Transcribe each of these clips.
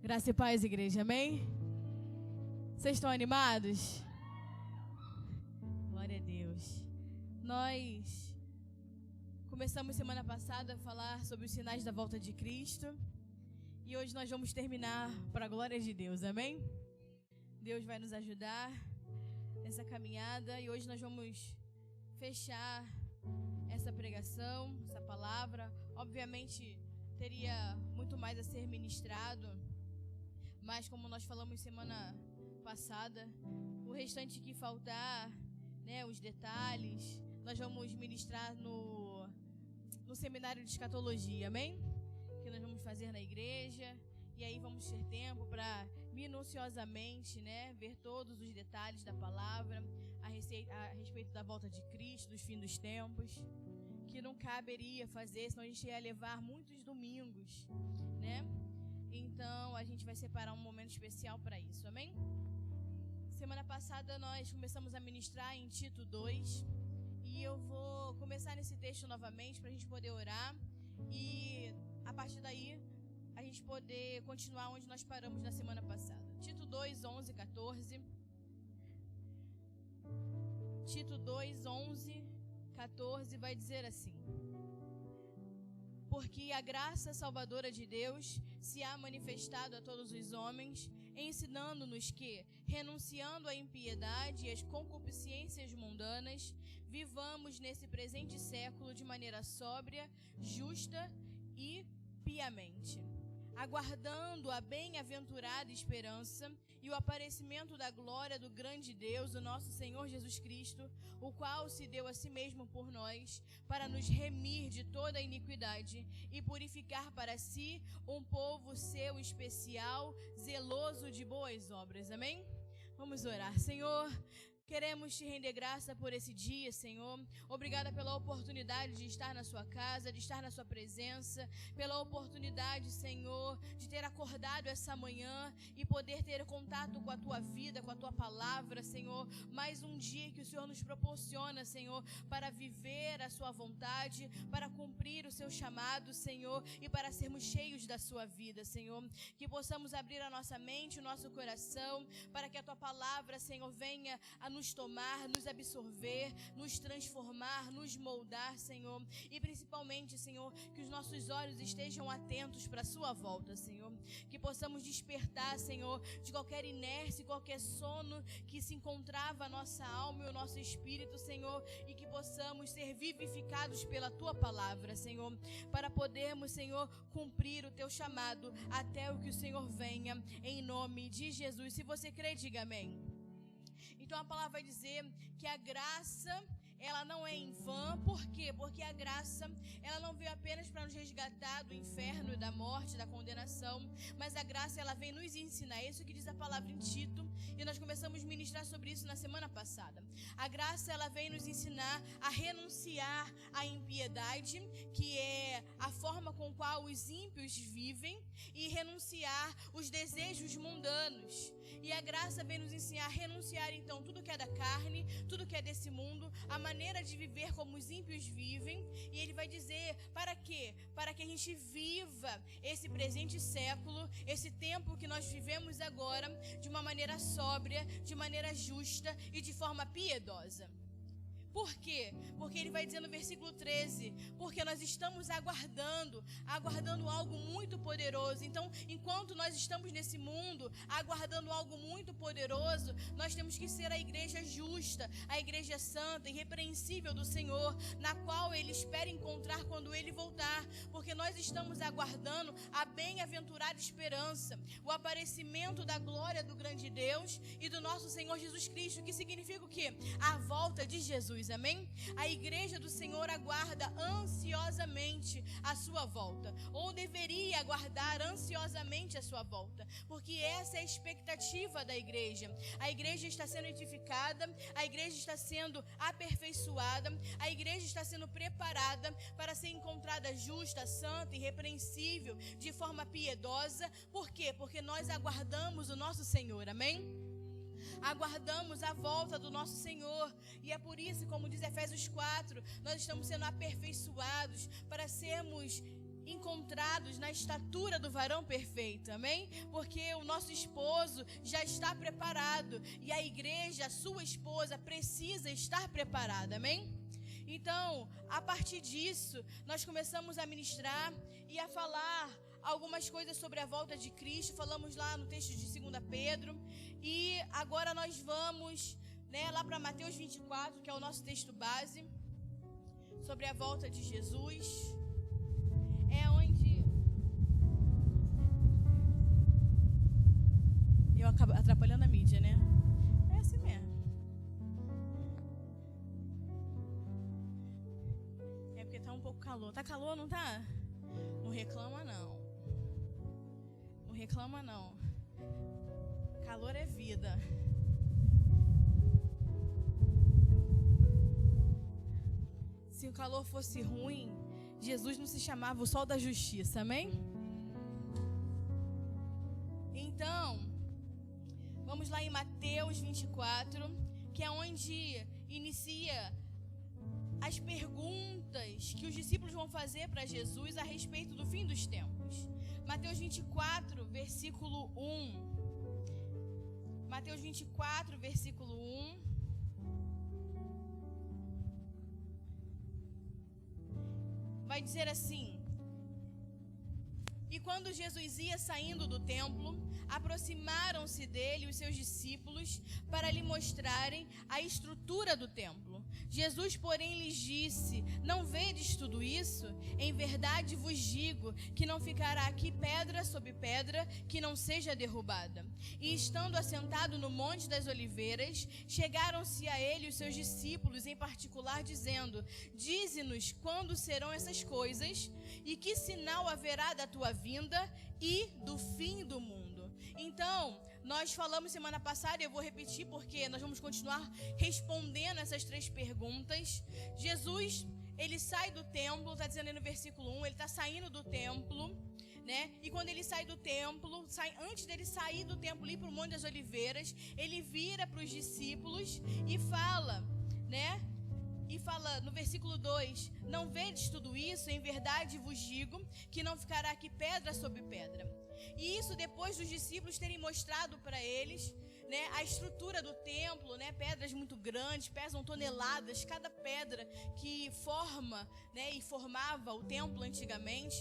Graça e paz, igreja, amém? Vocês estão animados? Glória a Deus. Nós começamos semana passada a falar sobre os sinais da volta de Cristo. E hoje nós vamos terminar para a glória de Deus, amém? Deus vai nos ajudar nessa caminhada e hoje nós vamos fechar essa pregação, essa palavra. Obviamente teria muito mais a ser ministrado, mas como nós falamos semana passada, o restante que faltar, os detalhes, nós vamos ministrar no seminário de escatologia, amém? Que nós vamos fazer na igreja, e aí vamos ter tempo para minuciosamente, ver todos os detalhes da palavra a respeito da volta de Cristo, dos fins dos tempos, que não caberia fazer, senão a gente ia levar muitos domingos, Então a gente vai separar um momento especial para isso, amém? Semana passada nós começamos a ministrar em Tito 2, e eu vou começar nesse texto novamente para a gente poder orar e a partir daí a gente poder continuar onde nós paramos na semana passada. Tito 2, 11, 14. Tito 2, 11, 14 vai dizer assim: porque a graça salvadora de Deus se há manifestado a todos os homens, ensinando-nos que, renunciando à impiedade e às concupiscências mundanas, vivamos nesse presente século de maneira sóbria, justa e piamente, aguardando a bem-aventurada esperança e o aparecimento da glória do grande Deus, o nosso Senhor Jesus Cristo, o qual se deu a si mesmo por nós, para nos remir de toda a iniquidade e purificar para si um povo seu especial, zeloso de boas obras. Amém? Vamos orar. Senhor, queremos te render graça por esse dia, Senhor. Obrigada pela oportunidade de estar na sua casa, de estar na sua presença, pela oportunidade, Senhor, de ter acordado essa manhã e poder ter contato com a tua vida, com a tua palavra, Senhor. Mais um dia que o Senhor nos proporciona, Senhor, para viver a sua vontade, para cumprir o seu chamado, Senhor, e para sermos cheios da sua vida, Senhor. Que possamos abrir a nossa mente, o nosso coração, para que a tua palavra, Senhor, venha a nos tomar, nos absorver, nos transformar, nos moldar, Senhor. E principalmente, Senhor, que os nossos olhos estejam atentos para a sua volta, Senhor. Que possamos despertar, Senhor, de qualquer inércia, qualquer sono que se encontrava a nossa alma e o nosso espírito, Senhor. E que possamos ser vivificados pela tua palavra, Senhor. Para podermos, Senhor, cumprir o teu chamado até o que o Senhor venha, em nome de Jesus. Se você crê, diga amém. Então a palavra vai dizer que a graça, ela não é em vão. Por quê? Porque a graça, ela não veio apenas para nos resgatar do inferno, da morte, da condenação, mas a graça, ela vem nos ensinar. É isso que diz a palavra em Tito, e nós começamos a ministrar sobre isso na semana passada. A graça, ela vem nos ensinar a renunciar à impiedade, que é a forma com qual os ímpios vivem, e renunciar os desejos mundanos. E a graça vem nos ensinar a renunciar, então, tudo que é da carne, tudo que é desse mundo, a maneira de viver como os ímpios vivem. E ele vai dizer, para quê? Para que a gente viva esse presente século, esse tempo que nós vivemos agora, de uma maneira sóbria, de maneira justa e de forma piedosa. Por quê? Porque ele vai dizer no versículo 13, porque nós estamos aguardando algo muito poderoso. Então, enquanto nós estamos nesse mundo, aguardando algo muito poderoso, nós temos que ser a igreja justa, a igreja santa, irrepreensível do Senhor, na qual ele espera encontrar quando ele voltar, porque nós estamos aguardando a bem-aventurada esperança, o aparecimento da glória do grande Deus e do nosso Senhor Jesus Cristo, que significa o quê? A volta de Jesus. Amém? A igreja do Senhor aguarda ansiosamente a sua volta, ou deveria aguardar ansiosamente a sua volta, porque essa é a expectativa da igreja. A igreja está sendo edificada, a igreja está sendo aperfeiçoada, a igreja está sendo preparada para ser encontrada justa, santa, irrepreensível, de forma piedosa. Por quê? Porque nós aguardamos o nosso Senhor. Amém? Aguardamos a volta do nosso Senhor. E é por isso, como diz Efésios 4, nós estamos sendo aperfeiçoados para sermos encontrados na estatura do varão perfeito, amém? Porque o nosso esposo já está preparado e a igreja, a sua esposa, precisa estar preparada, amém? Então, a partir disso, nós começamos a ministrar e a falar algumas coisas sobre a volta de Cristo. Falamos lá no texto de 2 Pedro e agora nós vamos, lá para Mateus 24, que é o nosso texto base, sobre a volta de Jesus. É onde eu acabo atrapalhando a mídia, né? É assim mesmo. É porque tá um pouco calor. Tá calor, não tá? Não reclama, não. Não reclama, não. Calor é vida. Se o calor fosse ruim, Jesus não se chamava o sol da justiça, amém? Então, vamos lá em Mateus 24, que é onde inicia as perguntas que os discípulos vão fazer para Jesus a respeito do fim dos tempos. Mateus 24, versículo 1. Mateus 24, versículo 1. Vai dizer assim: e quando Jesus ia saindo do templo, aproximaram-se dele os seus discípulos para lhe mostrarem a estrutura do templo. Jesus, porém, lhes disse: não vedes tudo isso? Em verdade vos digo que não ficará aqui pedra sobre pedra que não seja derrubada. E estando assentado no Monte das Oliveiras, chegaram-se a ele os seus discípulos em particular, dizendo: dize-nos quando serão essas coisas e que sinal haverá da tua vinda e do fim do mundo. Então, nós falamos semana passada, e eu vou repetir porque nós vamos continuar respondendo essas 3 perguntas. Jesus, ele sai do templo, está dizendo aí no versículo 1, ele está saindo do templo, E quando ele sai do templo, antes dele sair do templo e ir para o Monte das Oliveiras, ele vira para os discípulos e fala, E fala no versículo 2: não vedes tudo isso? Em verdade vos digo que não ficará aqui pedra sobre pedra. E isso depois dos discípulos terem mostrado para eles, a estrutura do templo, pedras muito grandes, pesam toneladas, cada pedra que forma, e formava o templo antigamente,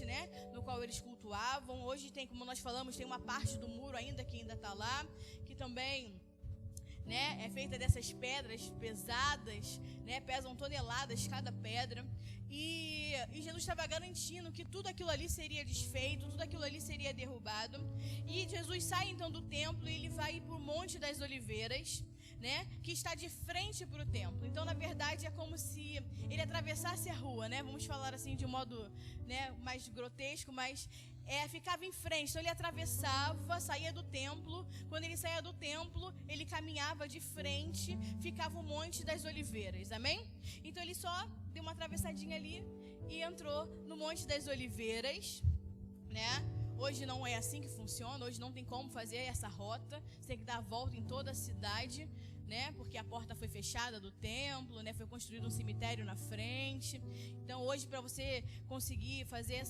no qual eles cultuavam. Hoje tem, como nós falamos, tem uma parte do muro ainda que ainda está lá, que também é feita dessas pedras pesadas, pesam toneladas cada pedra. E Jesus estava garantindo que tudo aquilo ali seria desfeito, tudo aquilo ali seria derrubado. E Jesus sai então do templo e ele vai para o Monte das Oliveiras, que está de frente para o templo. Então, na verdade, é como se ele atravessasse a rua, Vamos falar assim de um modo, mais grotesco, mas ficava em frente. Então, ele atravessava, saía do templo. Quando ele saía do templo, ele caminhava de frente, ficava o Monte das Oliveiras, amém? Então, ele só deu uma atravessadinha ali e entrou no Monte das Oliveiras, Hoje não é assim que funciona, hoje não tem como fazer essa rota, você tem que dar a volta em toda a cidade, porque a porta foi fechada do templo, foi construído um cemitério na frente. Então hoje, para você conseguir fazer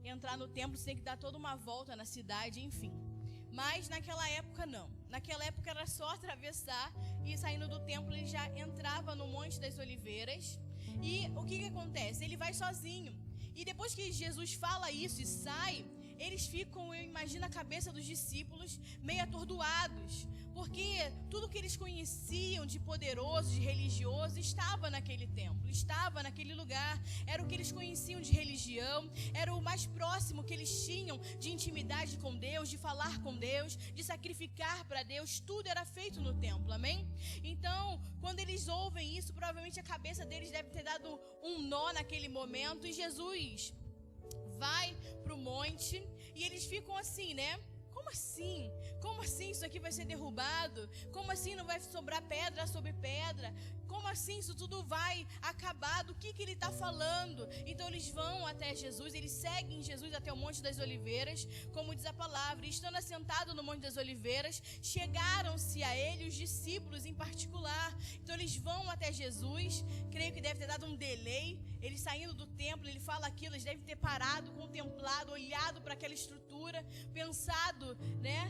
entrar no templo, você tem que dar toda uma volta na cidade, enfim. Mas naquela época não, naquela época era só atravessar e saindo do templo ele já entrava no Monte das Oliveiras. E o que acontece? Ele vai sozinho. E depois que Jesus fala isso e sai, eles ficam, eu imagino a cabeça dos discípulos, meio atordoados. Porque tudo que eles conheciam de poderoso, de religioso, estava naquele templo, estava naquele lugar. Era o que eles conheciam de religião, era o mais próximo que eles tinham de intimidade com Deus, de falar com Deus, de sacrificar para Deus. Tudo era feito no templo, amém? Então, quando eles ouvem isso, provavelmente a cabeça deles deve ter dado um nó naquele momento. E Jesus vai para o monte e eles ficam assim, Como assim? Como assim isso aqui vai ser derrubado? Como assim não vai sobrar pedra sobre pedra? como assim isso tudo vai acabar? Do que ele está falando? Então eles vão até Jesus, eles seguem Jesus até o Monte das Oliveiras, como diz a palavra. E estando assentado no Monte das Oliveiras, chegaram-se a ele os discípulos em particular. Então eles vão até Jesus, creio que deve ter dado um delay. Eles saindo do templo, ele fala aquilo, eles devem ter parado, contemplado, olhado para aquela estrutura, pensado, né?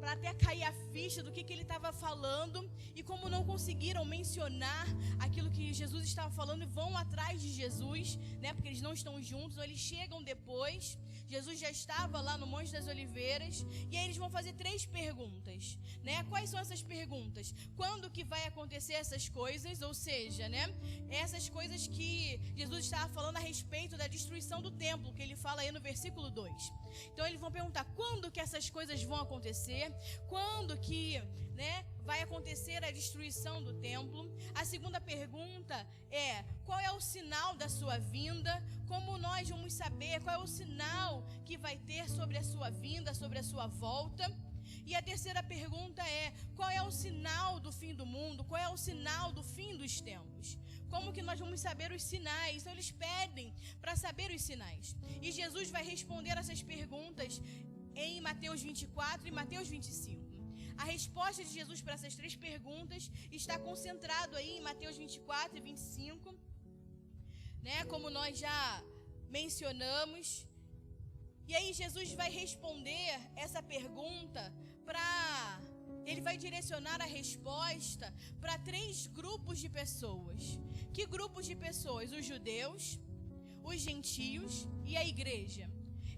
Para até cair a ficha do que ele estava falando. E como não conseguiram mencionar aquilo que Jesus estava falando, vão atrás de Jesus, né? Porque eles não estão juntos, ou eles chegam depois. Jesus já estava lá no Monte das Oliveiras. E aí eles vão fazer 3 perguntas, né? Quais são essas perguntas? Quando que vai acontecer essas coisas? Ou seja, né? Essas coisas que Jesus estava falando a respeito da destruição do templo, que ele fala aí no versículo 2. Então eles vão perguntar quando que essas coisas vão acontecer, quando que, né, vai acontecer a destruição do templo. A segunda pergunta é: qual é o sinal da sua vinda? Como nós vamos saber qual é o sinal que vai ter sobre a sua vinda, sobre a sua volta? E a terceira pergunta é: qual é o sinal do fim do mundo? Qual é o sinal do fim dos tempos? Como que nós vamos saber os sinais? Então eles pedem para saber os sinais. E Jesus vai responder essas perguntas em Mateus 24 e Mateus 25. A resposta de Jesus para essas 3 perguntas está concentrado aí em Mateus 24 e 25, né? Como nós já mencionamos. E aí Jesus vai responder essa pergunta ele vai direcionar a resposta para 3 grupos de pessoas. Que grupos de pessoas? Os judeus, os gentios e a igreja.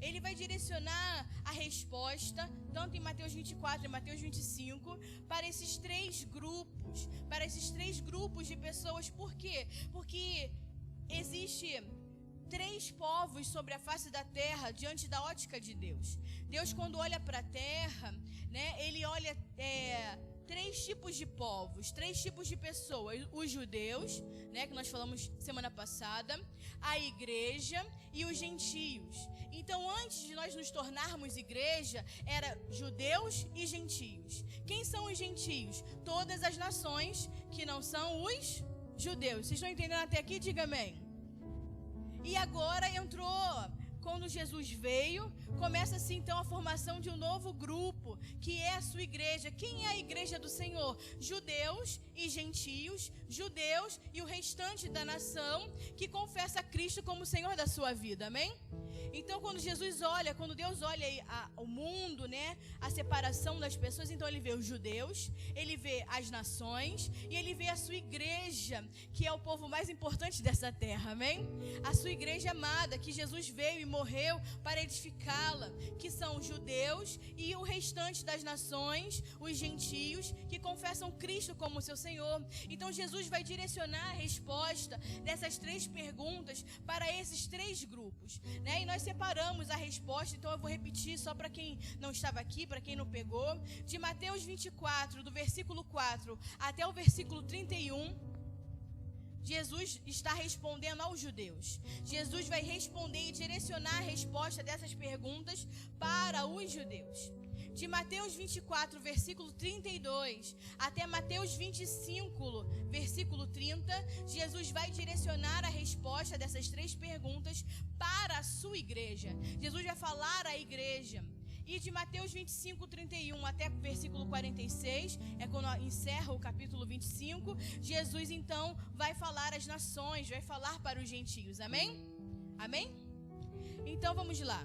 Ele vai direcionar a resposta, tanto em Mateus 24 e Mateus 25, para esses 3 grupos de pessoas. Por quê? Porque existe 3 povos sobre a face da terra diante da ótica de Deus. Deus, quando olha para a terra, né, ele olha 3 tipos de povos, 3 tipos de pessoas: os judeus, né, que nós falamos semana passada, a igreja e os gentios. Então, antes de nós nos tornarmos igreja, era judeus e gentios. Quem são os gentios? Todas as nações que não são os judeus. Vocês estão entendendo até aqui? Diga amém. E agora quando Jesus veio, começa-se então a formação de um novo grupo, que é a sua igreja. Quem é a igreja do Senhor? Judeus e gentios, judeus e o restante da nação que confessa a Cristo como Senhor da sua vida, amém? Então, quando Deus olha o mundo, né, a separação das pessoas, então ele vê os judeus, ele vê as nações e ele vê a sua igreja, que é o povo mais importante dessa terra, amém? A sua igreja amada, que Jesus veio e morreu para edificá-la, que são os judeus e o restante das nações, os gentios, que confessam Cristo como seu Senhor. Então, Jesus vai direcionar a resposta dessas 3 perguntas para esses 3 grupos, né? E nós separamos a resposta, então eu vou repetir só para quem não estava aqui, para quem não pegou. De Mateus 24, do versículo 4 até o versículo 31, Jesus está respondendo aos judeus. Jesus vai responder e direcionar a resposta dessas perguntas para os judeus. De Mateus 24, versículo 32, até Mateus 25, versículo 30, Jesus vai direcionar a resposta dessas 3 perguntas para a sua igreja. Jesus vai falar à igreja. E de Mateus 25, 31 até versículo 46, é quando encerra o capítulo 25, Jesus então vai falar às nações, vai falar para os gentios, amém? Amém? Então vamos lá,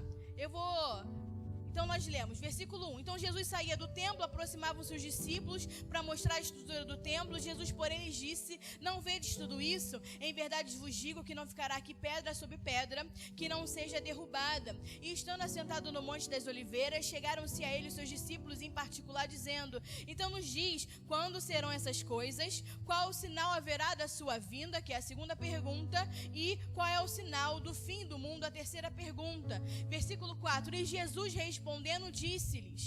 Então nós lemos, versículo 1. Então Jesus saía do templo, aproximavam-se os discípulos para mostrar a estrutura do templo. Jesus, porém, lhes disse: não vedes tudo isso? Em verdade vos digo que não ficará aqui pedra sobre pedra, que não seja derrubada. E estando assentado no Monte das Oliveiras, chegaram-se a ele os seus discípulos em particular, dizendo: então nos diz, quando serão essas coisas? Qual o sinal haverá da sua vinda? Que é a segunda pergunta. E qual é o sinal do fim do mundo? A terceira pergunta. Versículo 4. E Jesus respondendo, disse-lhes.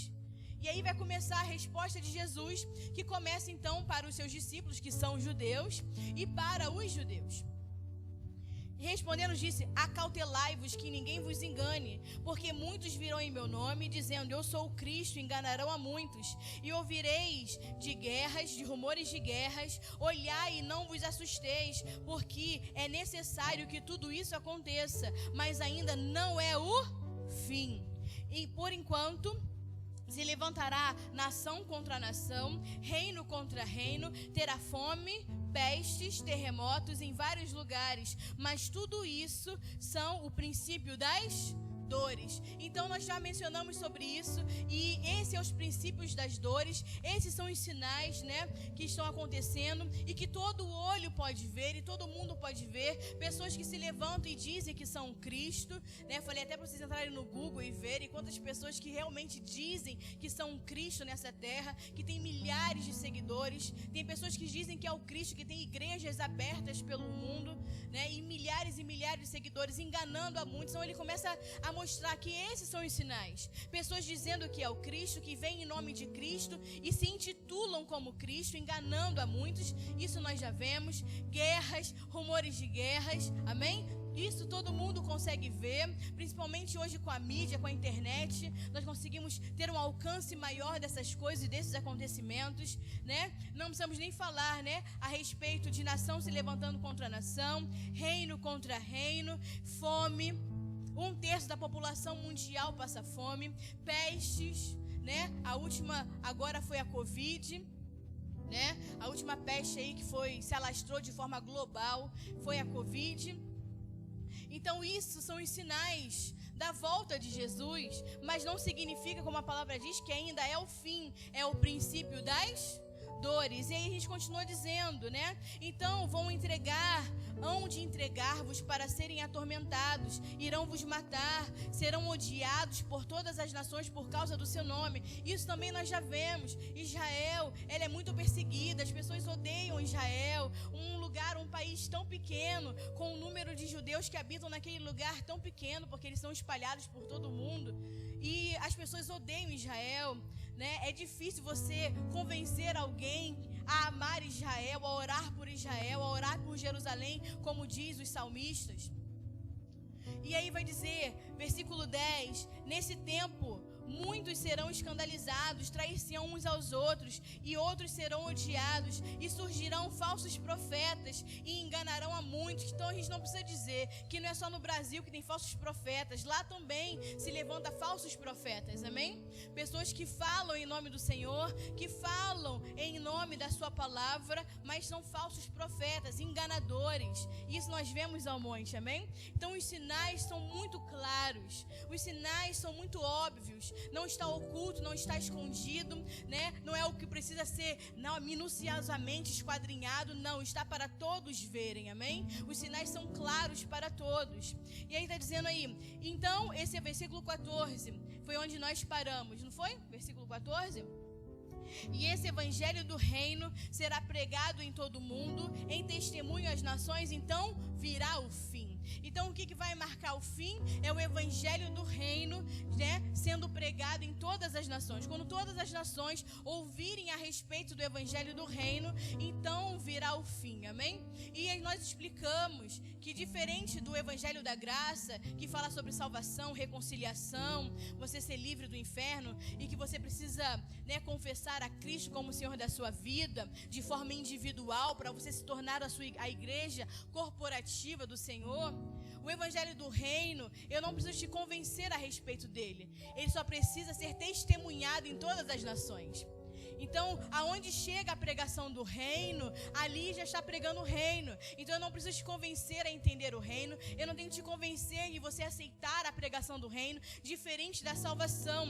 E aí vai começar a resposta de Jesus, que começa então para os seus discípulos, que são judeus, e para os judeus. Respondendo disse: acautelai-vos que ninguém vos engane, porque muitos virão em meu nome, dizendo: eu sou o Cristo, enganarão a muitos. E ouvireis de guerras, de rumores de guerras. Olhai e não vos assusteis, porque é necessário que tudo isso aconteça, mas ainda não é o fim. E por enquanto se levantará nação contra nação, reino contra reino, terá fome, pestes, terremotos em vários lugares, mas tudo isso são o princípio das dores. Então nós já mencionamos sobre isso, e esses são os princípios das dores, esses são os sinais, né, que estão acontecendo e que todo olho pode ver e todo mundo pode ver. Pessoas que se levantam e dizem que são Cristo, né? Falei até para vocês entrarem no Google e verem quantas pessoas que realmente dizem que são Cristo nessa terra, que tem milhares de seguidores. Tem pessoas que dizem que é o Cristo, que tem igrejas abertas pelo mundo, né, e milhares de seguidores, enganando a muitos. Então ele começa a mostrar que esses são os sinais. Pessoas dizendo que é o Cristo, que vem em nome de Cristo e se intitulam como Cristo, enganando a muitos. Isso nós já vemos. Guerras, rumores de guerras, amém? Isso todo mundo consegue ver, principalmente hoje com a mídia, com a internet. Nós conseguimos ter um alcance maior dessas coisas e desses acontecimentos, né? Não precisamos nem falar, né, a respeito de nação se levantando contra nação, reino contra reino, fome. 1/3 da população mundial passa fome, pestes, né? A última agora foi a Covid, né? A última peste aí que se alastrou de forma global foi a Covid. Então isso são os sinais da volta de Jesus, mas não significa, como a palavra diz, que ainda é o fim, é o princípio das dores. E aí a gente continua dizendo, né? Então hão de entregar-vos para serem atormentados, irão vos matar, serão odiados por todas as nações por causa do seu nome. Isso também nós já vemos. Israel, ela é muito perseguida, as pessoas odeiam Israel, um país tão pequeno, com o número de judeus que habitam naquele lugar tão pequeno, porque eles são espalhados por todo o mundo, e as pessoas odeiam Israel, né? É difícil você convencer alguém a amar Israel, a orar por Israel, a orar por Jerusalém, como diz os salmistas. E aí vai dizer, versículo 10, nesse tempo muitos serão escandalizados, trair-se-ão uns aos outros, e outros serão odiados, e surgirão falsos profetas, e enganarão a muitos. Então a gente não precisa dizer que não é só no Brasil que tem falsos profetas, lá também se levanta falsos profetas, amém? Pessoas que falam em nome do Senhor, que falam em nome da sua palavra, mas são falsos profetas, enganadores. Isso nós vemos ao monte, amém? Então os sinais são muito claros, os sinais são muito óbvios. Não está oculto, não está escondido, né? Não é o que precisa ser minuciosamente esquadrinhado, não, está para todos verem, amém? Os sinais são claros para todos. E aí está dizendo aí, então, esse é versículo 14, foi onde nós paramos, não foi? Versículo 14? E esse evangelho do reino será pregado em todo o mundo, em testemunho às nações, então virá o fim. Então o que vai marcar o fim é o evangelho do reino, né, sendo pregado em todas as nações. Quando todas as nações ouvirem a respeito do evangelho do reino, então virá o fim, amém? E aí nós explicamos que diferente do evangelho da graça, que fala sobre salvação, reconciliação, você ser livre do inferno e que você precisa, né, confessar a Cristo como o Senhor da sua vida de forma individual para você se tornar a igreja corporativa do Senhor. O evangelho do reino, eu não preciso te convencer a respeito dele, ele só precisa ser testemunhado em todas as nações. Então, aonde chega a pregação do reino, ali já está pregando o reino. Então, eu não preciso te convencer a entender o reino. Eu não tenho que te convencer de você aceitar a pregação do reino, diferente da salvação.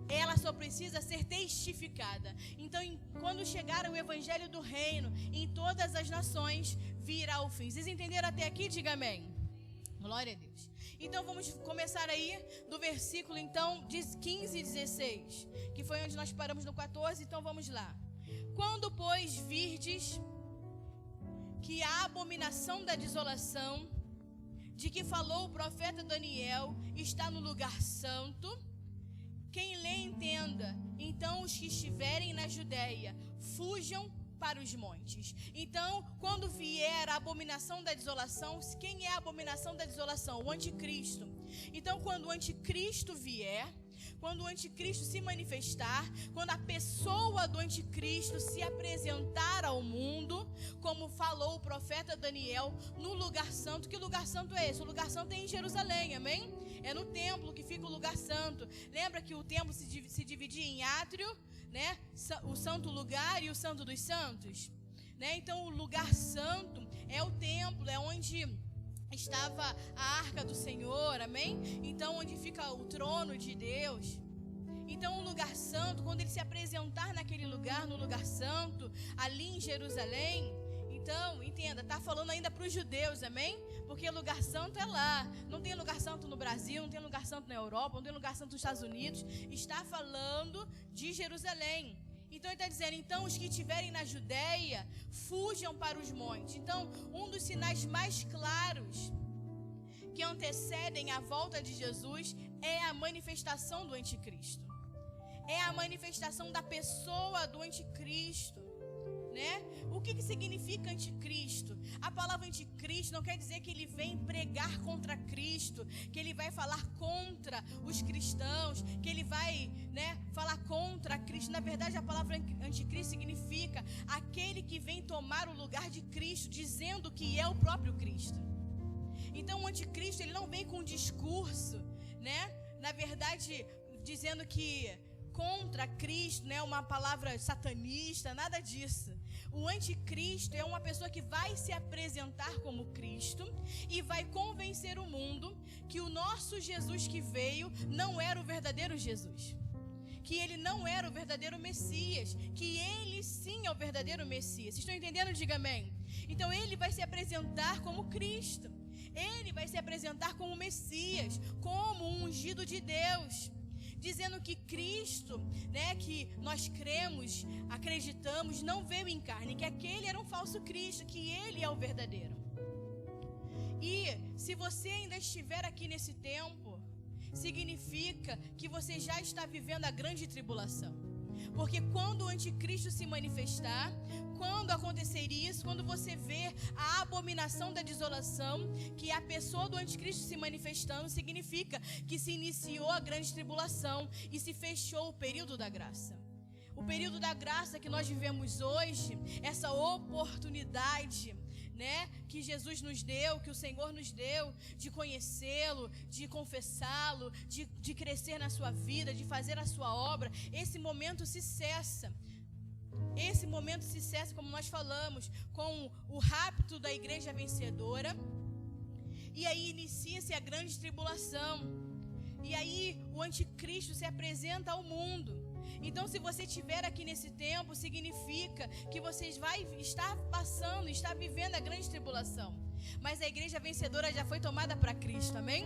Ela só precisa ser testificada. Então, quando chegar o evangelho do reino, em todas as nações, virá o fim. Vocês entenderam até aqui? Diga amém. Glória a Deus. Então vamos começar aí do versículo então de 15 e 16, que foi onde nós paramos no 14, então vamos lá. Quando, pois, virdes que a abominação da desolação, de que falou o profeta Daniel, está no lugar santo, quem lê entenda. Então os que estiverem na Judéia, fujam para os montes. Então, quando vier a abominação da desolação, quem é a abominação da desolação? O anticristo. Então, quando o anticristo vier, quando o anticristo se manifestar, quando a pessoa do anticristo se apresentar ao mundo, como falou o profeta Daniel, no lugar santo. Que lugar santo é esse? O lugar santo é em Jerusalém, amém? É no templo que fica o lugar santo. Lembra que o templo se dividia em átrio, né? O santo lugar e o santo dos santos, né? Então o lugar santo é o templo, é onde estava a arca do Senhor, amém? Então onde fica o trono de Deus. Então o lugar santo, quando ele se apresentar naquele lugar, no lugar santo, ali em Jerusalém, então, entenda, está falando ainda para os judeus, amém? Porque lugar santo é lá. Não tem lugar santo no Brasil, não tem lugar santo na Europa, não tem lugar santo nos Estados Unidos. Está falando de Jerusalém. Então ele está dizendo, então os que estiverem na Judéia, fujam para os montes. Então, um dos sinais mais claros que antecedem a volta de Jesus é a manifestação do anticristo. É a manifestação da pessoa do anticristo, né? O que significa anticristo? A palavra anticristo não quer dizer que ele vem pregar contra Cristo, que ele vai falar contra os cristãos, que ele vai, né, falar contra Cristo. Na verdade, a palavra anticristo significa aquele que vem tomar o lugar de Cristo, dizendo que é o próprio Cristo. Então o anticristo, ele não vem com um discurso, né? Na verdade, dizendo que contra Cristo, né, uma palavra satanista, nada disso. O anticristo é uma pessoa que vai se apresentar como Cristo e vai convencer o mundo que o nosso Jesus que veio não era o verdadeiro Jesus, que ele não era o verdadeiro Messias, que ele sim é o verdadeiro Messias. Vocês estão entendendo? Diga amém. Então ele vai se apresentar como Cristo, ele vai se apresentar como Messias, como um ungido de Deus, dizendo que Cristo, né, que nós cremos, acreditamos, não veio em carne, que aquele era um falso Cristo, que ele é o verdadeiro. E se você ainda estiver aqui nesse tempo, significa que você já está vivendo a grande tribulação. Porque quando o anticristo se manifestar, quando acontecer isso, quando você vê a abominação da desolação, que é a pessoa do anticristo se manifestando, significa que se iniciou a grande tribulação e se fechou o período da graça. O período da graça que nós vivemos hoje, essa oportunidade, né, que Jesus nos deu, que o Senhor nos deu, de conhecê-lo, de confessá-lo, de crescer na sua vida, de fazer a sua obra, esse momento se cessa. Esse momento se cessa, como nós falamos, com o rapto da igreja vencedora. E aí inicia-se a grande tribulação. E aí o anticristo se apresenta ao mundo. Então, se você estiver aqui nesse tempo, significa que você vai estar passando, estar vivendo a grande tribulação. Mas a igreja vencedora já foi tomada para Cristo, amém?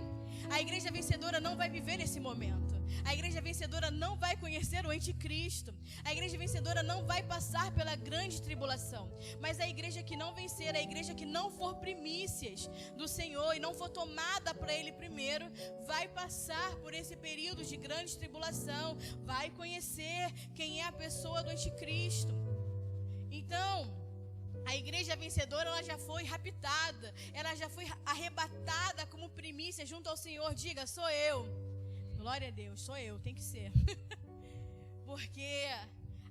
A igreja vencedora não vai viver esse momento. A igreja vencedora não vai conhecer o anticristo. A igreja vencedora não vai passar pela grande tribulação. Mas a igreja que não vencer, a igreja que não for primícias do Senhor e não for tomada para Ele primeiro, vai passar por esse período de grande tribulação, vai conhecer quem é a pessoa do anticristo. Então, a igreja vencedora, ela já foi raptada, ela já foi arrebatada como primícia junto ao Senhor. Diga, sou eu. Glória a Deus, sou eu, tem que ser. Porque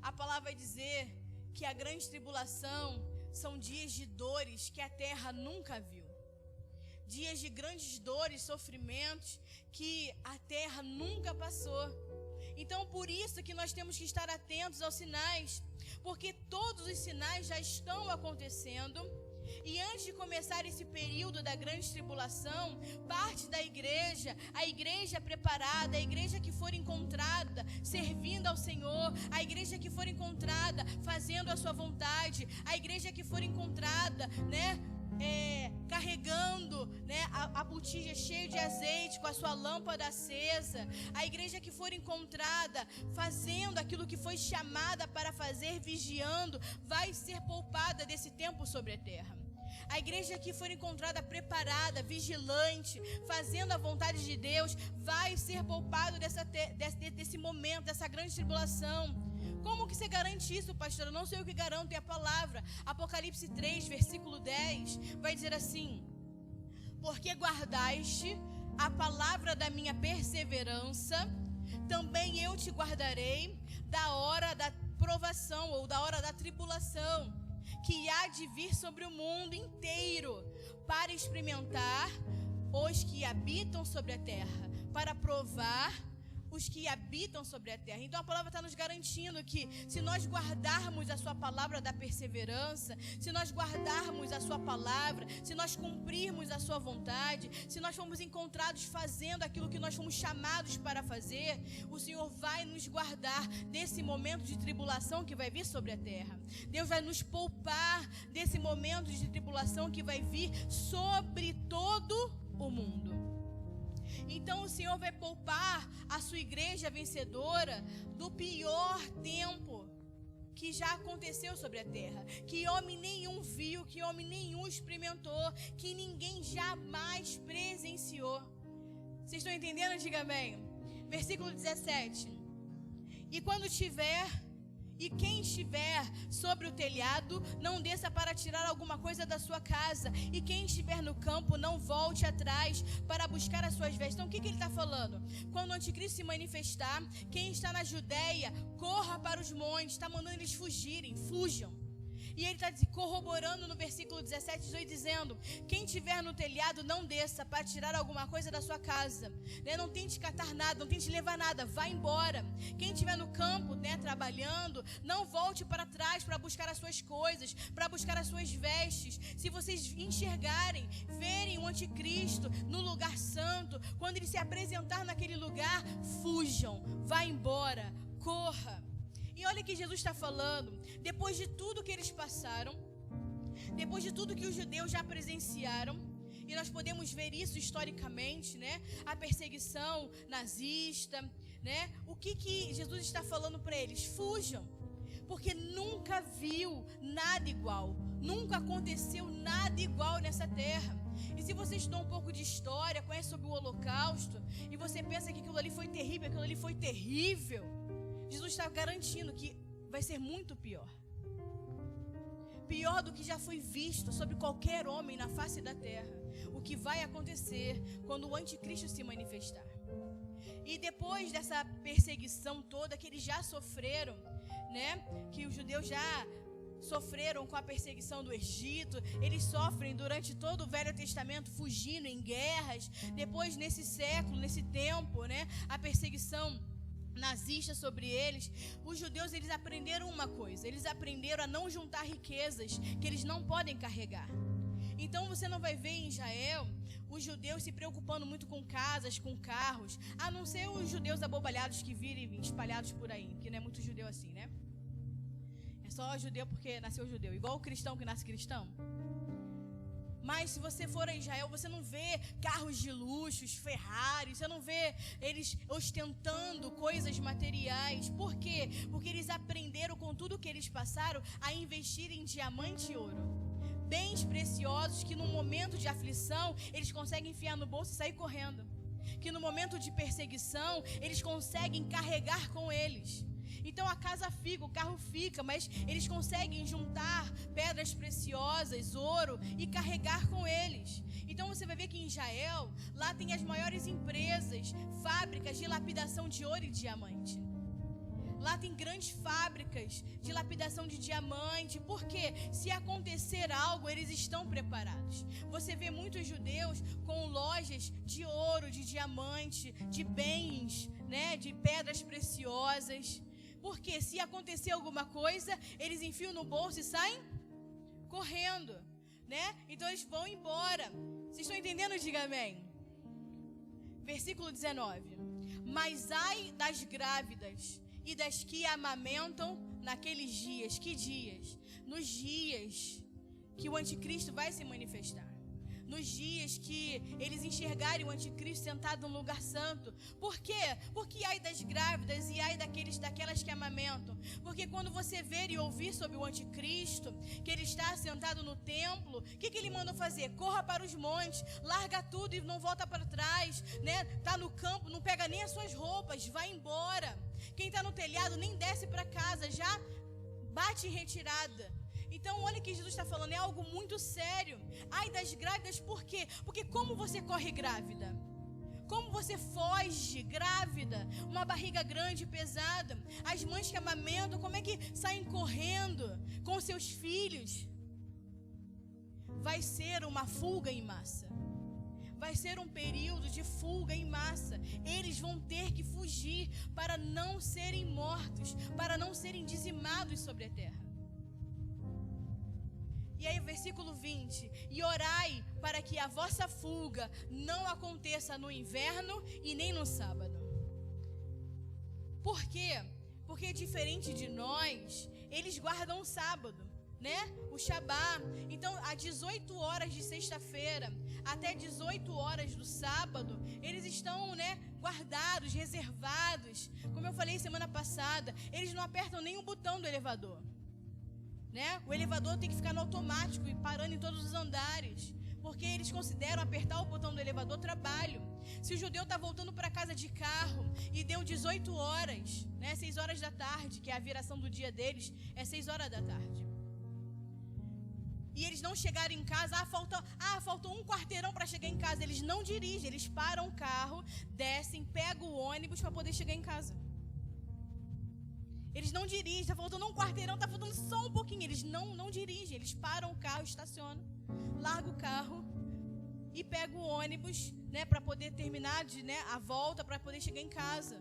a palavra vai dizer que a grande tribulação são dias de dores que a terra nunca viu. Dias de grandes dores, sofrimentos que a terra nunca passou. Então, por isso que nós temos que estar atentos aos sinais, porque todos os sinais já estão acontecendo. E antes de começar esse período da grande tribulação, parte da igreja, a igreja preparada, a igreja que for encontrada servindo ao Senhor, a igreja que for encontrada fazendo a sua vontade, a igreja que for encontrada, né, carregando, né, a botija cheia de azeite, com a sua lâmpada acesa, a igreja que for encontrada fazendo aquilo que foi chamada para fazer, vigiando, vai ser poupada desse tempo sobre a terra. A igreja que for encontrada preparada, vigilante, fazendo a vontade de Deus, vai ser poupado desse momento, dessa grande tribulação. Como que você garante isso, pastor? Eu não sei o que garanto, é a palavra. Apocalipse 3, versículo 10, vai dizer assim: porque guardaste a palavra da minha perseverança, também eu te guardarei da hora da provação ou da hora da tribulação, que há de vir sobre o mundo inteiro, para experimentar os que habitam sobre a terra, para provar os que habitam sobre a terra. Então a palavra está nos garantindo que se nós guardarmos a sua palavra da perseverança, se nós guardarmos a sua palavra, se nós cumprirmos a sua vontade, se nós formos encontrados fazendo aquilo que nós fomos chamados para fazer, o Senhor vai nos guardar desse momento de tribulação que vai vir sobre a terra. Deus vai nos poupar desse momento de tribulação que vai vir sobre todo o mundo. Então o Senhor vai poupar a sua igreja vencedora do pior tempo que já aconteceu sobre a terra, que homem nenhum viu, que homem nenhum experimentou, que ninguém jamais presenciou. Vocês estão entendendo? Diga amém. Versículo 17: e quando tiver, e quem estiver sobre o telhado, não desça para tirar alguma coisa da sua casa, e quem estiver no campo, não volte atrás para buscar as suas vestes. Então o que ele está falando? Quando o anticristo se manifestar, quem está na Judeia, corra para os montes, está mandando eles fugirem, fujam. E ele está corroborando no versículo 17, 18, dizendo: quem estiver no telhado, não desça para tirar alguma coisa da sua casa, né? Não tente catar nada, não tente levar nada, vá embora. Quem estiver no campo, né, trabalhando, não volte para trás para buscar as suas coisas, para buscar as suas vestes. Se vocês enxergarem, verem o anticristo no lugar santo, quando ele se apresentar naquele lugar, fujam, vá embora, corra. E olha que Jesus está falando, depois de tudo que eles passaram, depois de tudo que os judeus já presenciaram, e nós podemos ver isso historicamente, né? A perseguição nazista, né? O que Jesus está falando para eles? Fujam, porque nunca viu nada igual, nunca aconteceu nada igual nessa terra. E se você estudou um pouco de história, conhece sobre o Holocausto, e você pensa que aquilo ali foi terrível, aquilo ali foi terrível, Jesus está garantindo que vai ser muito pior. Pior do que já foi visto sobre qualquer homem na face da terra. O que vai acontecer quando o anticristo se manifestar. E depois dessa perseguição toda que eles já sofreram, né? Que os judeus já sofreram com a perseguição do Egito, eles sofrem durante todo o Velho Testamento, fugindo em guerras. Depois, nesse século, nesse tempo, né? A perseguição nazista sobre eles, os judeus, eles aprenderam uma coisa: eles aprenderam a não juntar riquezas que eles não podem carregar. Então você não vai ver em Israel os judeus se preocupando muito com casas, com carros, a não ser os judeus abobalhados que virem espalhados por aí, que não é muito judeu assim, né? É só judeu porque nasceu judeu, igual o cristão que nasce cristão. Mas se você for a Israel, você não vê carros de luxo, Ferrari, você não vê eles ostentando coisas materiais. Por quê? Porque eles aprenderam com tudo que eles passaram a investir em diamante e ouro. Bens preciosos que no momento de aflição, eles conseguem enfiar no bolso e sair correndo. Que no momento de perseguição, eles conseguem carregar com eles. Então a casa fica, o carro fica, mas eles conseguem juntar pedras preciosas, ouro e carregar com eles. Então você vai ver que em Israel, lá tem as maiores empresas, fábricas de lapidação de ouro e diamante. Lá tem grandes fábricas de lapidação de diamante, porque se acontecer algo, eles estão preparados. Você vê muitos judeus com lojas de ouro, de diamante, de bens, né, de pedras preciosas. Porque se acontecer alguma coisa, eles enfiam no bolso e saem correndo, né? Então eles vão embora. Vocês estão entendendo? Diga amém. Versículo 19. Mas ai das grávidas e das que amamentam naqueles dias. Que dias? Nos dias que o anticristo vai se manifestar. nos dias que eles enxergarem o anticristo sentado no lugar santo. Por quê? Porque ai das grávidas e ai daquelas que amamentam. Porque quando você ver e ouvir sobre o anticristo, que ele está sentado no templo, o que ele mandou fazer? Corra para os montes, larga tudo e não volta para trás, né? Tá no campo, não pega nem as suas roupas, vai embora. Quem está no telhado nem desce para casa, já bate em retirada. Então olha o que Jesus está falando, é algo muito sério. Ai das grávidas, por quê? Porque como você corre grávida? Como você foge grávida? Uma barriga grande e pesada. As mães que amamentam, como é que saem correndo com seus filhos? Vai ser uma fuga em massa. Vai ser um período de fuga em massa. Eles vão ter que fugir para não serem mortos, para não serem dizimados sobre a terra. E aí, versículo 20: e orai para que a vossa fuga não aconteça no inverno e nem no sábado. Por quê? Porque diferente de nós, eles guardam o sábado, né? O Shabá. Então, às 18 horas de sexta-feira até 18 horas do sábado, eles estão, né, guardados, reservados. Como eu falei semana passada, eles não apertam nem o botão do elevador. Né? O elevador tem que ficar no automático e parando em todos os andares, porque eles consideram apertar o botão do elevador trabalho. Se o judeu está voltando para casa de carro e deu 18 horas, né, 6 horas da tarde, que é a viração do dia deles, é 6 horas da tarde. E eles não chegaram em casa, faltou um quarteirão para chegar em casa. Eles não dirigem, eles param o carro, descem, pegam o ônibus para poder chegar em casa. Eles não dirigem, está faltando um quarteirão, está faltando só um pouquinho. Eles não dirigem, eles param o carro, estacionam, largam o carro e pegam o ônibus, né, para poder terminar a volta, para poder chegar em casa.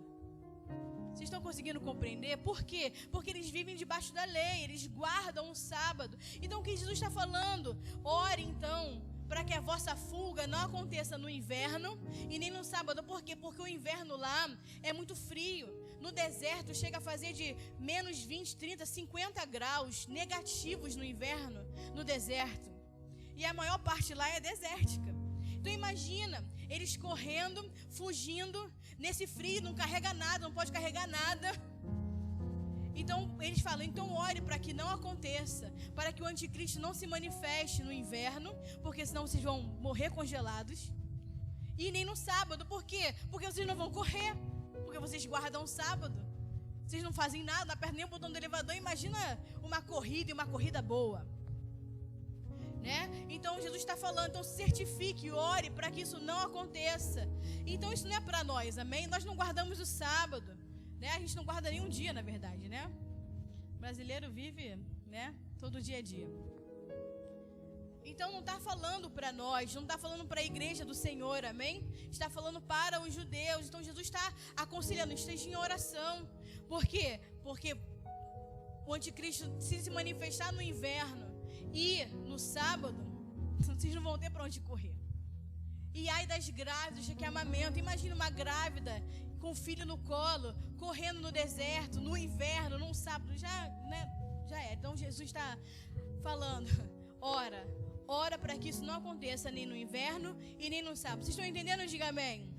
Vocês estão conseguindo compreender? Por quê? Porque eles vivem debaixo da lei, eles guardam o sábado. Então o que Jesus está falando? Ore então, para que a vossa fuga não aconteça no inverno e nem no sábado. Por quê? Porque o inverno lá é muito frio. No deserto chega a fazer de menos 20, 30, 50 graus negativos no inverno, no deserto. E a maior parte lá é desértica. Então imagina, eles correndo, fugindo, nesse frio, não carrega nada, não pode carregar nada. Então eles falam, então ore para que não aconteça, para que o anticristo não se manifeste no inverno, porque senão vocês vão morrer congelados. E nem no sábado, por quê? Porque vocês não vão correr, porque vocês guardam o sábado. Vocês não fazem nada, não apertam nem o botão do elevador. Imagina uma corrida e uma corrida boa, né? Então Jesus está falando, então certifique, ore para que isso não aconteça. Então isso não é para nós, amém? Nós não guardamos o sábado, né? A gente não guarda nenhum dia, na verdade, né? O brasileiro vive, né, todo dia a dia. Então não está falando para nós, não está falando para a igreja do Senhor, amém? Está falando para os judeus. Então Jesus está aconselhando, esteja em oração. Por quê? Porque o anticristo, se manifestar no inverno e no sábado, vocês não vão ter para onde correr. E ai das grávidas que amamentam. Imagina uma grávida com o filho no colo, correndo no deserto, no inverno, num sábado. Já é. Então Jesus está falando, ora para que isso não aconteça nem no inverno e nem no sábado. Vocês estão entendendo? Diga amém.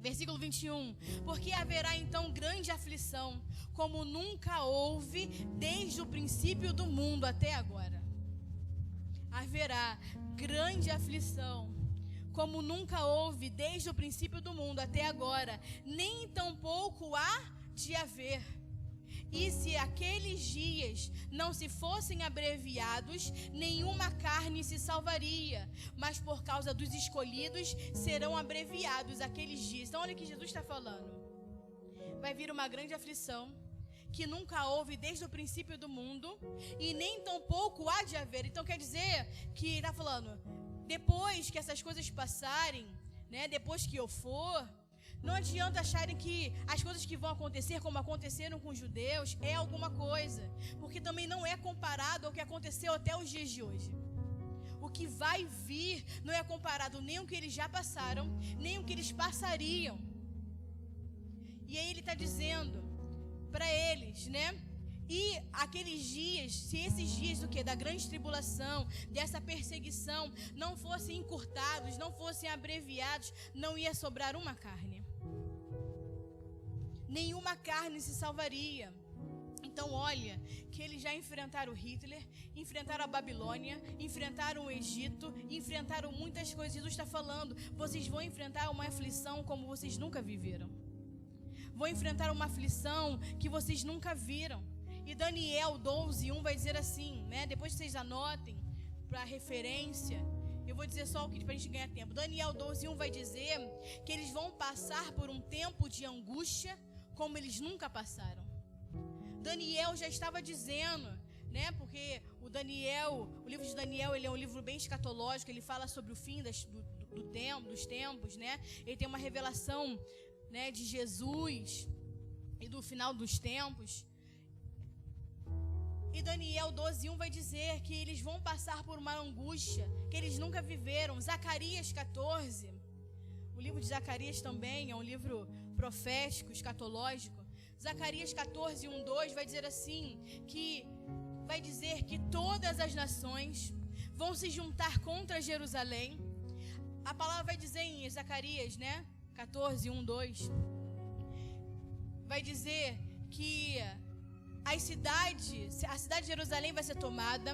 Versículo 21. Porque haverá então grande aflição, como nunca houve desde o princípio do mundo até agora. Haverá grande aflição, como nunca houve desde o princípio do mundo até agora, nem tampouco há de haver. E se aqueles dias não se fossem abreviados, nenhuma carne se salvaria, mas por causa dos escolhidos serão abreviados aqueles dias. Então olha o que Jesus está falando. Vai vir uma grande aflição, que nunca houve desde o princípio do mundo, e nem tampouco há de haver. Então quer dizer que está falando, depois que essas coisas passarem, né, depois que eu for, não adianta acharem que as coisas que vão acontecer, como aconteceram com os judeus, é alguma coisa. Porque também não é comparado ao que aconteceu até os dias de hoje. O que vai vir não é comparado nem o que eles já passaram, nem o que eles passariam. E aí ele está dizendo para eles, né, E aqueles dias, se esses dias do quê? Da grande tribulação, dessa perseguição, não fossem encurtados, não fossem abreviados, não ia sobrar uma carne. Nenhuma carne se salvaria. Então olha, que eles já enfrentaram Hitler, enfrentaram a Babilônia, enfrentaram o Egito, enfrentaram muitas coisas. Jesus está falando, vocês vão enfrentar uma aflição como vocês nunca viveram. Vão enfrentar uma aflição que vocês nunca viram. E Daniel 12:1 vai dizer assim, né? Depois que vocês anotem para referência, eu vou dizer só o que para a gente ganhar tempo. Daniel 12:1 vai dizer que eles vão passar por um tempo de angústia como eles nunca passaram. Daniel já estava dizendo, né? Porque o livro de Daniel, ele é um livro bem escatológico, ele fala sobre o fim dos tempos, né? Ele tem uma revelação, né, de Jesus e do final dos tempos. E Daniel 12:1 vai dizer que eles vão passar por uma angústia que eles nunca viveram. Zacarias 14, o livro de Zacarias também é um livro profético, escatológico. Zacarias 14:1-2 vai dizer assim, vai dizer que todas as nações vão se juntar contra Jerusalém. A palavra vai dizer em Zacarias, né? 14:1-2 vai dizer que a cidade de Jerusalém vai ser tomada,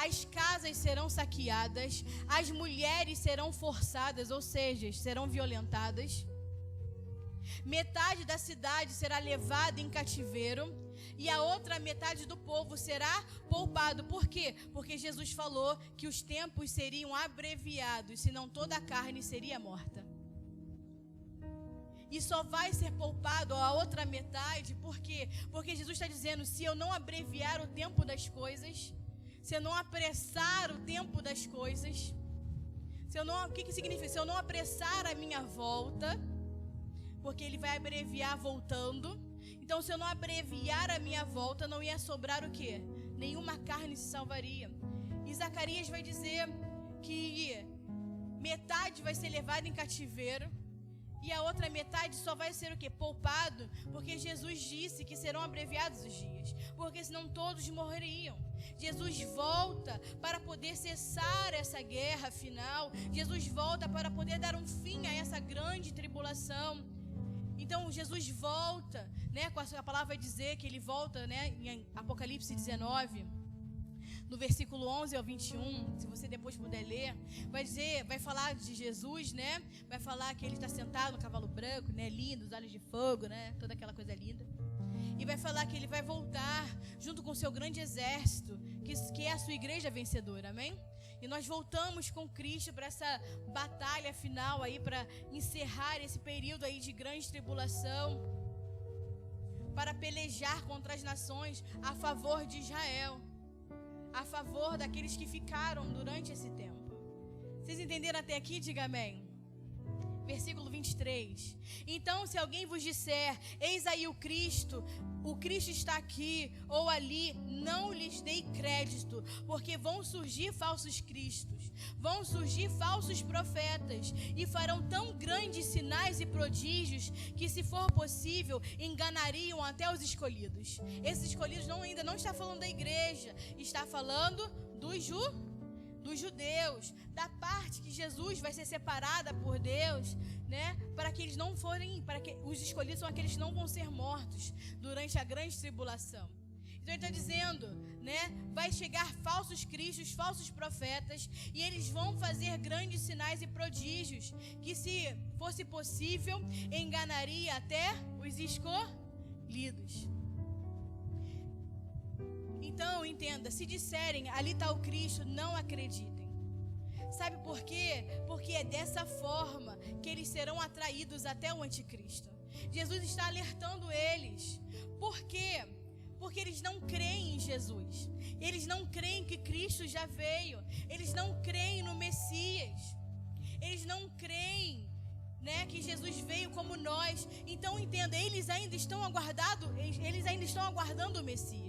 as casas serão saqueadas, as mulheres serão forçadas, ou seja, serão violentadas. Metade da cidade será levada em cativeiro e a outra metade do povo será poupado. Por quê? Porque Jesus falou que os tempos seriam abreviados, senão toda a carne seria morta. E só vai ser poupado a outra metade, por quê? Porque Jesus está dizendo, se eu não abreviar o tempo das coisas, se eu não apressar o tempo das coisas, o que significa? Se eu não apressar a minha volta, porque ele vai abreviar voltando, então se eu não abreviar a minha volta, não ia sobrar o quê? Nenhuma carne se salvaria. E Zacarias vai dizer que metade vai ser levada em cativeiro, e a outra metade só vai ser o quê? Poupado, porque Jesus disse que serão abreviados os dias, porque senão todos morreriam. Jesus volta para poder cessar essa guerra final. Jesus volta para poder dar um fim a essa grande tribulação. Então Jesus volta, né? A palavra vai dizer que ele volta, né? Em Apocalipse 19, no versículo 11 ao 21, se você depois puder ler, vai falar de Jesus, né? Vai falar que ele está sentado no cavalo branco, né? Lindo, os olhos de fogo, né? Toda aquela coisa linda. E vai falar que ele vai voltar junto com o seu grande exército, que é a sua igreja vencedora, amém? E nós voltamos com Cristo para essa batalha final aí, para encerrar esse período aí de grande tribulação, para pelejar contra as nações a favor de Israel, a favor daqueles que ficaram durante esse tempo. Vocês entenderam até aqui? Diga amém. Versículo 23. Então, se alguém vos disser, eis aí o Cristo está aqui ou ali, não lhes dei crédito, porque vão surgir falsos cristos, vão surgir falsos profetas, e farão tão grandes sinais e prodígios, que se for possível, enganariam até os escolhidos. Esses escolhidos ainda não está falando da igreja, está falando dos judeus, da parte que Jesus vai ser separada por Deus, né? Para que eles não para que os escolhidos são aqueles que não vão ser mortos durante a grande tribulação. Então ele está dizendo, né? Vai chegar falsos cristos, falsos profetas, e eles vão fazer grandes sinais e prodígios, que se fosse possível, enganaria até os escolhidos. Então, entenda, se disserem, ali está o Cristo, não acreditem. Sabe por quê? Porque é dessa forma que eles serão atraídos até o anticristo. Jesus está alertando eles. Por quê? Porque eles não creem em Jesus. Eles não creem que Cristo já veio. Eles não creem no Messias. Eles não creem, né, que Jesus veio como nós. Então entenda, eles ainda estão aguardando o Messias.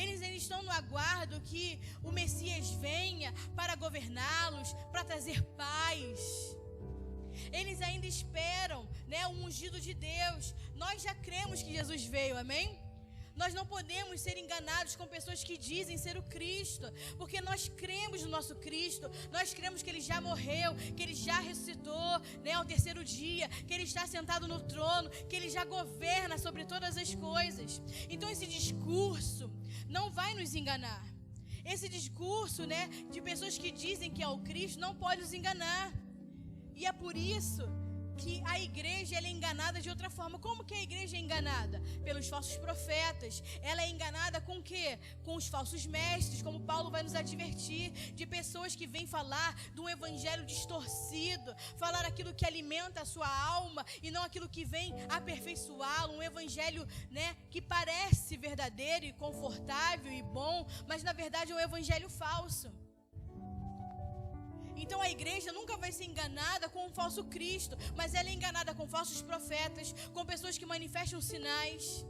Eles ainda estão no aguardo que o Messias venha para governá-los, para trazer paz. Eles ainda esperam, né, o ungido de Deus. Nós já cremos que Jesus veio, amém? Nós não podemos ser enganados com pessoas que dizem ser o Cristo, porque nós cremos no nosso Cristo, nós cremos que Ele já morreu, que Ele já ressuscitou, né, ao terceiro dia, que Ele está sentado no trono, que Ele já governa sobre todas as coisas. Então esse discurso não vai nos enganar. Esse discurso, né, de pessoas que dizem que é o Cristo não pode nos enganar. E é por isso que a igreja ela é enganada de outra forma. Como que a igreja é enganada? Pelos falsos profetas. Ela é enganada com o quê? Com os falsos mestres, como Paulo vai nos advertir, de pessoas que vêm falar de um evangelho distorcido, falar aquilo que alimenta a sua alma e não aquilo que vem aperfeiçoá-lo, um evangelho, né, que parece verdadeiro e confortável e bom, mas na verdade é um evangelho falso. Então a igreja nunca vai ser enganada com um falso Cristo, mas ela é enganada com falsos profetas, com pessoas que manifestam sinais.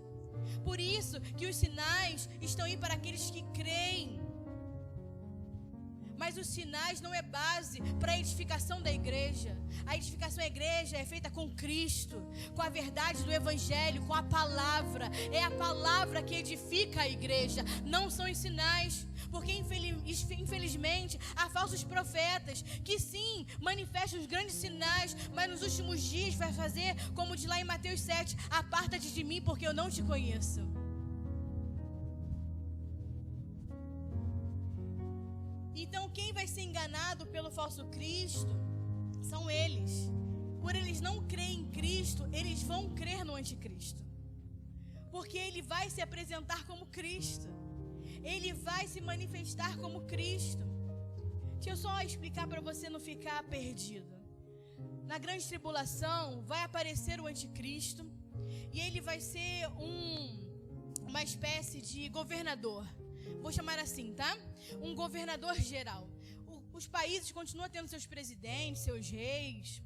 Por isso que os sinais estão aí para aqueles que creem. Mas os sinais não é base para a edificação da igreja. A edificação da igreja é feita com Cristo, com a verdade do Evangelho, com a palavra. É a palavra que edifica a igreja, não são os sinais. Porque infelizmente há falsos profetas que sim, manifestam os grandes sinais, mas nos últimos dias vai fazer como diz lá em Mateus 7, aparta-te de mim porque eu não te conheço. Então quem vai ser enganado pelo falso Cristo são eles. Por eles não crerem em Cristo, eles vão crer no anticristo. Porque ele vai se apresentar como Cristo. Ele vai se manifestar como Cristo. Deixa eu só explicar para você não ficar perdido. Na grande tribulação vai aparecer o anticristo e ele vai ser uma espécie de governador. Vou chamar assim, tá? Um governador geral. Os países continuam tendo seus presidentes, seus reis,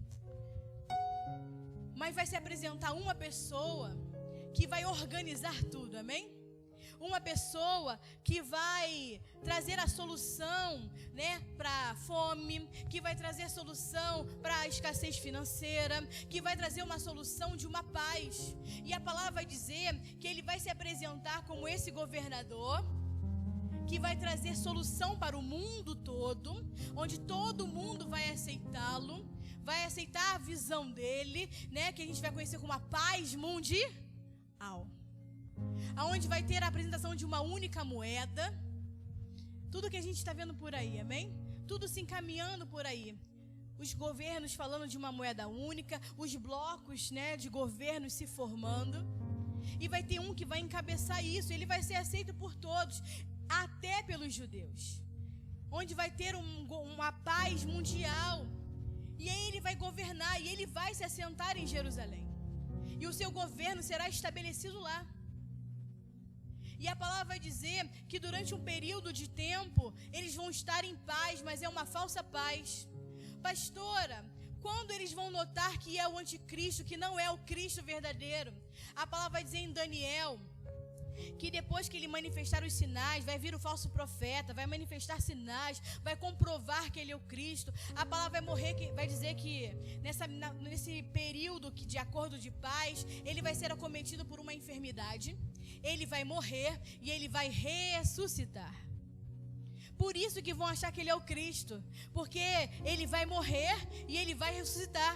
mas vai se apresentar uma pessoa que vai organizar tudo, amém? Uma pessoa que vai trazer a solução, né, para a fome, que vai trazer solução para a escassez financeira, que vai trazer uma solução de uma paz. E a palavra vai dizer que ele vai se apresentar como esse governador, que vai trazer solução para o mundo todo, onde todo mundo vai aceitá-lo, vai aceitar a visão dele, né, que a gente vai conhecer como a paz mundial. Aonde vai ter a apresentação de uma única moeda. Tudo que a gente está vendo por aí, amém? Tudo se encaminhando por aí. Os governos falando de uma moeda única, os blocos, né, de governos se formando. E vai ter um que vai encabeçar isso, ele vai ser aceito por todos, até pelos judeus. Onde vai ter uma paz mundial. E aí ele vai governar, e ele vai se assentar em Jerusalém. E o seu governo será estabelecido lá. E a palavra vai dizer que durante um período de tempo, eles vão estar em paz, mas é uma falsa paz. Pastora, quando eles vão notar que é o anticristo, que não é o Cristo verdadeiro? A palavra vai dizer em Daniel, que depois que ele manifestar os sinais, vai vir o falso profeta, vai manifestar sinais, vai comprovar que ele é o Cristo. A palavra vai morrer, vai dizer que nesse período de acordo de paz, ele vai ser acometido por uma enfermidade, ele vai morrer e ele vai ressuscitar. Por isso que vão achar que ele é o Cristo, porque ele vai morrer e ele vai ressuscitar.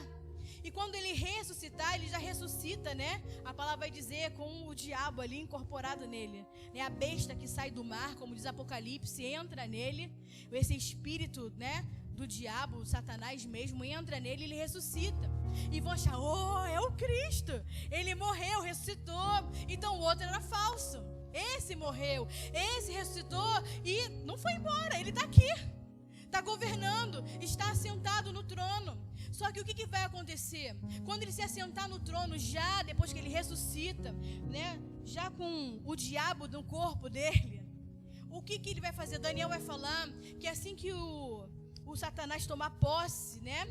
E quando ele ressuscitar, ele já ressuscita, né? A palavra vai dizer com o diabo ali incorporado nele, né? A besta que sai do mar, como diz Apocalipse, entra nele. Esse espírito, né, do diabo, Satanás mesmo, entra nele e ele ressuscita. E vão achar, oh, é o Cristo. Ele morreu, ressuscitou. Então o outro era falso. Esse morreu, esse ressuscitou e não foi embora, ele está aqui. Está governando, está assentado no trono. Só que o que vai acontecer? Quando ele se assentar no trono, já depois que ele ressuscita, né, já com o diabo no corpo dele, o que ele vai fazer? Daniel vai falar que assim que o Satanás tomar posse, né,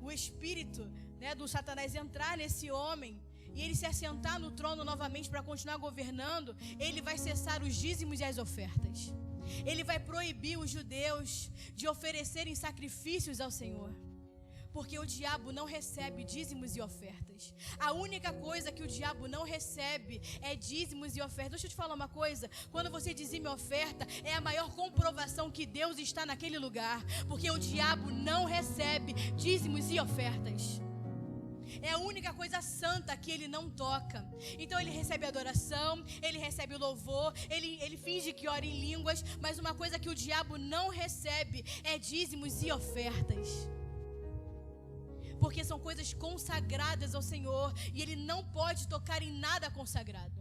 o espírito, né, do Satanás entrar nesse homem, e ele se assentar no trono novamente para continuar governando, ele vai cessar os dízimos e as ofertas. Ele vai proibir os judeus de oferecerem sacrifícios ao Senhor. Porque o diabo não recebe dízimos e ofertas. A única coisa que o diabo não recebe é dízimos e ofertas. Deixa eu te falar uma coisa. Quando você dizima e oferta, é a maior comprovação que Deus está naquele lugar. Porque o diabo não recebe dízimos e ofertas. É a única coisa santa que ele não toca. Então ele recebe adoração, ele recebe louvor, ele finge que ora em línguas. Mas uma coisa que o diabo não recebe é dízimos e ofertas. Porque são coisas consagradas ao Senhor. E Ele não pode tocar em nada consagrado.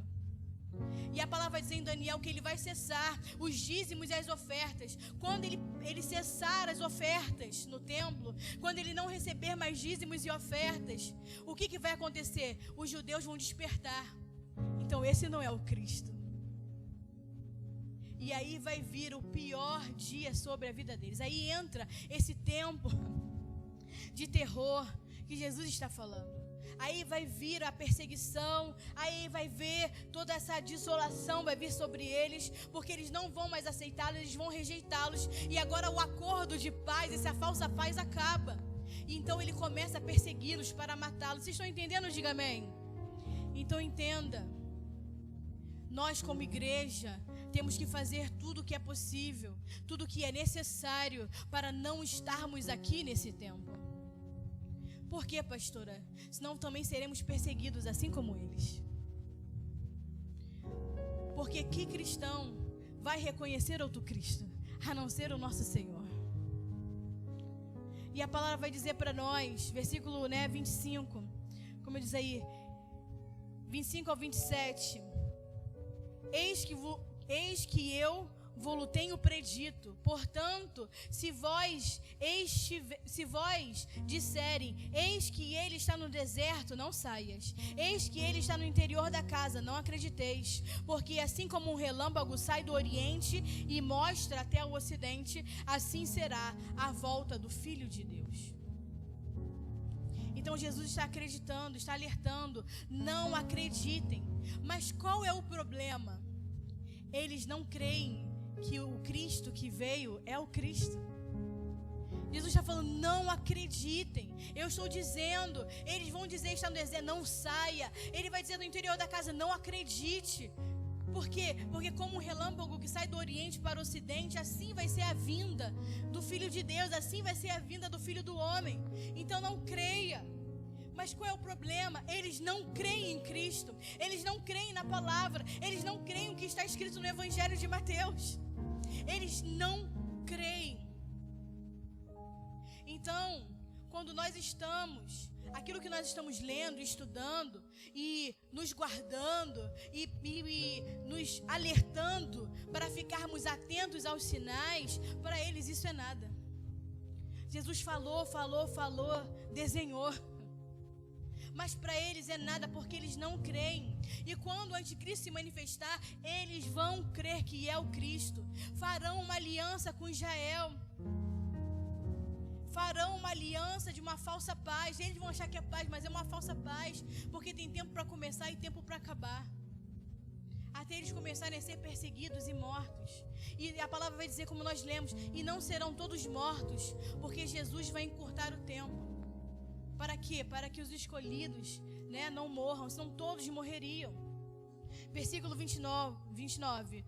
E a palavra vai dizer em Daniel que Ele vai cessar os dízimos e as ofertas. Quando ele cessar as ofertas no templo, quando Ele não receber mais dízimos e ofertas, o que vai acontecer? Os judeus vão despertar. Então esse não é o Cristo. E aí vai vir o pior dia sobre a vida deles. Aí entra esse tempo de terror que Jesus está falando. Aí vai vir a perseguição, aí vai ver toda essa desolação vai vir sobre eles, porque eles não vão mais aceitá-los, eles vão rejeitá-los. E agora o acordo de paz, essa falsa paz acaba. E então ele começa a persegui-los para matá-los. Vocês estão entendendo? Diga amém. Então entenda, nós como igreja temos que fazer tudo o que é possível, tudo o que é necessário para não estarmos aqui nesse tempo. Por quê, pastora? Senão também seremos perseguidos assim como eles. Porque que cristão vai reconhecer outro Cristo, a não ser o nosso Senhor? E a palavra vai dizer para nós, versículo 25, como diz aí, 25 ao 27. Eis que eu vou-lo tenho predito. Portanto, se vós disserem, eis que ele está no deserto, não saias. Eis que ele está no interior da casa, não acrediteis. Porque assim como um relâmpago sai do oriente e mostra até o ocidente, assim será a volta do Filho de Deus. Então Jesus está acreditando, está alertando, não acreditem. Mas qual é o problema? Eles não creem que o Cristo que veio é o Cristo. Jesus está falando, não acreditem. Eu estou dizendo, eles vão dizer, está no deserto, não saia. Ele vai dizer no interior da casa, não acredite. Por quê? Porque como um relâmpago que sai do oriente para o ocidente, assim vai ser a vinda do Filho de Deus, assim vai ser a vinda do Filho do Homem. Então não creia. Mas qual é o problema? Eles não creem em Cristo. Eles não creem na palavra. Eles não creem o que está escrito no Evangelho de Mateus. Eles não creem. Então, quando nós estamos, aquilo que nós estamos lendo, estudando e nos guardando e nos alertando para ficarmos atentos aos sinais, para eles isso é nada. Jesus falou, desenhou. Mas para eles é nada, porque eles não creem. E quando o anticristo se manifestar, eles vão crer que é o Cristo. Farão uma aliança com Israel. Farão uma aliança de uma falsa paz. Eles vão achar que é paz, mas é uma falsa paz. Porque tem tempo para começar e tempo para acabar. Até eles começarem a ser perseguidos e mortos. E a palavra vai dizer, como nós lemos, e não serão todos mortos, porque Jesus vai encurtar o tempo. Para quê? Para que os escolhidos, não morram, senão todos morreriam. Versículo 29.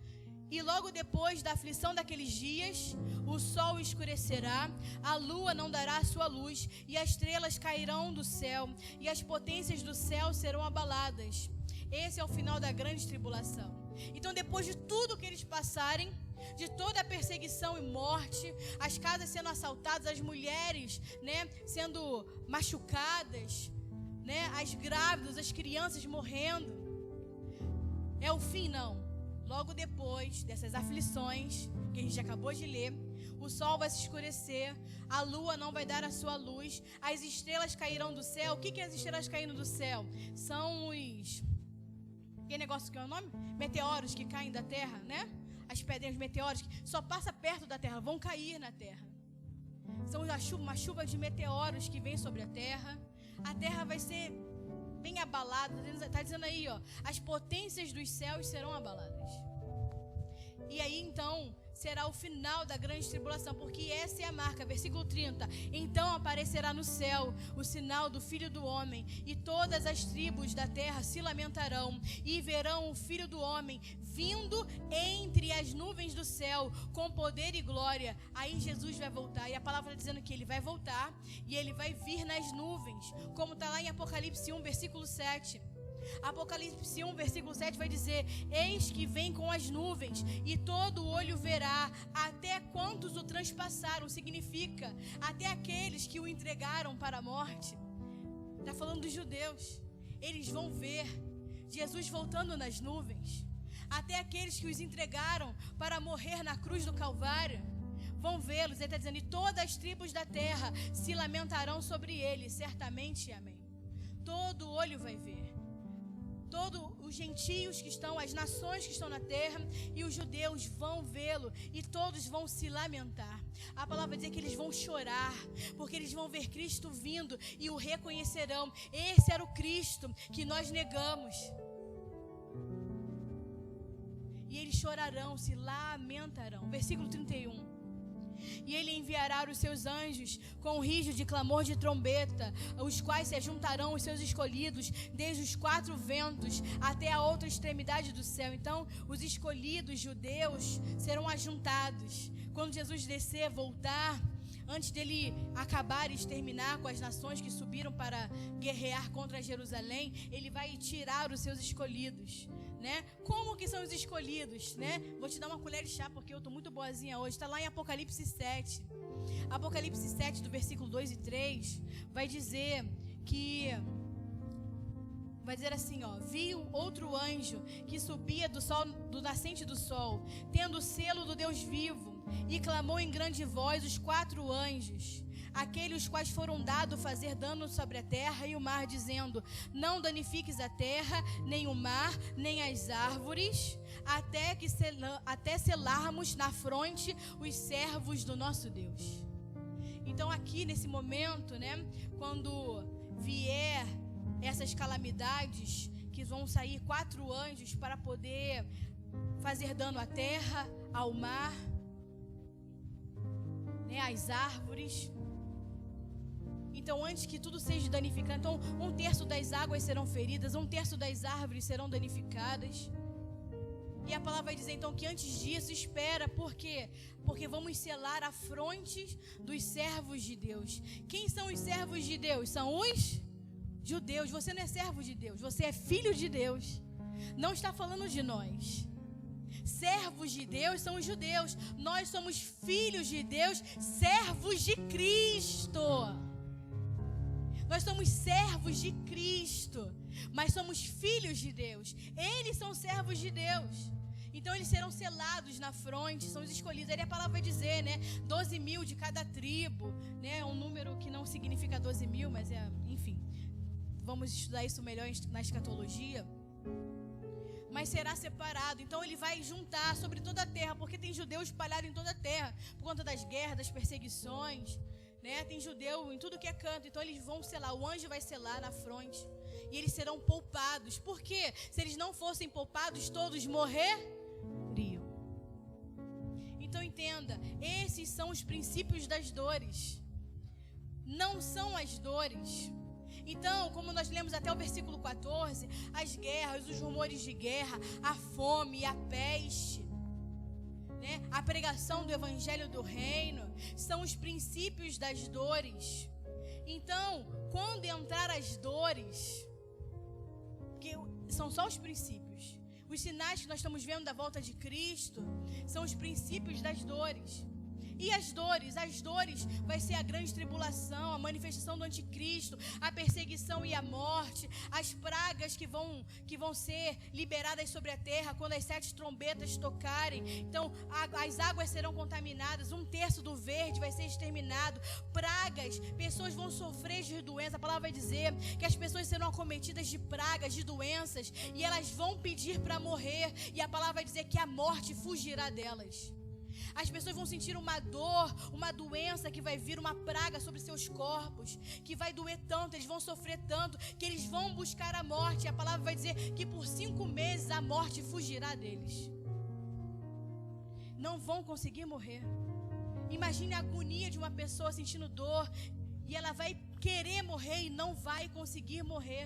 E logo depois da aflição daqueles dias, o sol escurecerá, a lua não dará a sua luz, e as estrelas cairão do céu, e as potências do céu serão abaladas. Esse é o final da grande tribulação. Então, depois de tudo que eles passarem, de toda a perseguição e morte, as casas sendo assaltadas, as mulheres, sendo machucadas, as grávidas, as crianças morrendo. É o fim, não. Logo depois dessas aflições que a gente acabou de ler, o sol vai se escurecer, a lua não vai dar a sua luz, as estrelas cairão do céu. O que é as estrelas caindo do céu? São os... que negócio que é o nome? Meteoros que caem da terra, As pedrinhas meteóricas que só passa perto da terra, vão cair na terra. São uma chuva de meteoros que vem sobre a terra. A terra vai ser bem abalada. Está dizendo aí, as potências dos céus serão abaladas. E aí então será o final da grande tribulação, porque essa é a marca, versículo 30. Então aparecerá no céu o sinal do Filho do Homem, e todas as tribos da terra se lamentarão, e verão o Filho do Homem vindo entre as nuvens do céu, com poder e glória. Aí Jesus vai voltar, e a palavra está dizendo que ele vai voltar, e ele vai vir nas nuvens, como está lá em Apocalipse 1, versículo 7. Apocalipse 1, versículo 7 vai dizer: eis que vem com as nuvens, e todo olho verá, até quantos o transpassaram. Significa, até aqueles que o entregaram para a morte. Está falando dos judeus. Eles vão ver Jesus voltando nas nuvens. Até aqueles que os entregaram para morrer na cruz do Calvário vão vê-los. Ele está dizendo: e todas as tribos da terra se lamentarão sobre ele, certamente, amém. Todo olho vai ver. Todos os gentios que estão, as nações que estão na terra, e os judeus vão vê-lo, e todos vão se lamentar. A palavra diz que eles vão chorar, porque eles vão ver Cristo vindo e o reconhecerão. Esse era o Cristo que nós negamos. E eles chorarão, se lamentarão. Versículo 31. E ele enviará os seus anjos com rijo de clamor de trombeta, os quais se juntarão os seus escolhidos desde os 4 ventos até a outra extremidade do céu. Então, os escolhidos judeus serão ajuntados. Quando Jesus descer, voltar, antes dele acabar e exterminar com as nações que subiram para guerrear contra Jerusalém, ele vai tirar os seus escolhidos, né? Como que são os escolhidos, né? Vou te dar uma colher de chá, porque eu estou muito boazinha hoje. Está lá em Apocalipse 7. Apocalipse 7, do versículo 2 e 3, vai dizer que... Vai dizer assim, ó: vi outro anjo que subia do nascente do sol, tendo o selo do Deus vivo, e clamou em grande voz os 4 anjos, aqueles os quais foram dados fazer dano sobre a terra e o mar, dizendo: não danifiques a terra, nem o mar, nem as árvores, até selarmos na fronte os servos do nosso Deus. Então aqui nesse momento, né, quando vier essas calamidades, que vão sair 4 anjos para poder fazer dano à terra, ao mar, né, às árvores. Então, antes que tudo seja danificado, então 1/3 das águas serão feridas, 1/3 das árvores serão danificadas. E a palavra vai dizer então que antes disso espera, por quê? Porque vamos selar a fronte dos servos de Deus. Quem são os servos de Deus? São os judeus. Você não é servo de Deus, você é filho de Deus. Não está falando de nós. Servos de Deus são os judeus. Nós somos filhos de Deus, servos de Cristo. Nós somos servos de Cristo, mas somos filhos de Deus. Eles são servos de Deus. Então eles serão selados na fronte, são os escolhidos. Aí a palavra vai dizer, né, 12.000 de cada tribo, né, um número que não significa 12.000, mas enfim, vamos estudar isso melhor na escatologia. Mas será separado. Então ele vai juntar sobre toda a terra, porque tem judeus espalhados em toda a terra, por conta das guerras, das perseguições, né? Tem judeu em tudo que é canto. Então eles vão selar, o anjo vai selar na fronte, e eles serão poupados. Por quê? Se eles não fossem poupados, todos morreriam. Então entenda, esses são os princípios das dores. Não são as dores. Então, como nós lemos até o versículo 14, as guerras, os rumores de guerra, a fome, a peste, né, a pregação do evangelho do reino, são os princípios das dores. Então, quando entrar as dores, que são só os princípios, os sinais que nós estamos vendo da volta de Cristo, são os princípios das dores. E as dores vai ser a grande tribulação, a manifestação do anticristo, a perseguição e a morte, as pragas que vão ser liberadas sobre a terra quando as 7 trombetas tocarem. Então as águas serão contaminadas, 1/3 do verde vai ser exterminado, pragas, pessoas vão sofrer de doenças. A palavra vai dizer que as pessoas serão acometidas de pragas, de doenças, e elas vão pedir para morrer, e a palavra vai dizer que a morte fugirá delas. As pessoas vão sentir uma dor, uma doença que vai vir, uma praga sobre seus corpos, que vai doer tanto, eles vão sofrer tanto, que eles vão buscar a morte. A palavra vai dizer que por 5 meses a morte fugirá deles. não vão conseguir morrer. Imagine a agonia de uma pessoa sentindo dor e ela vai querer morrer e não vai conseguir morrer.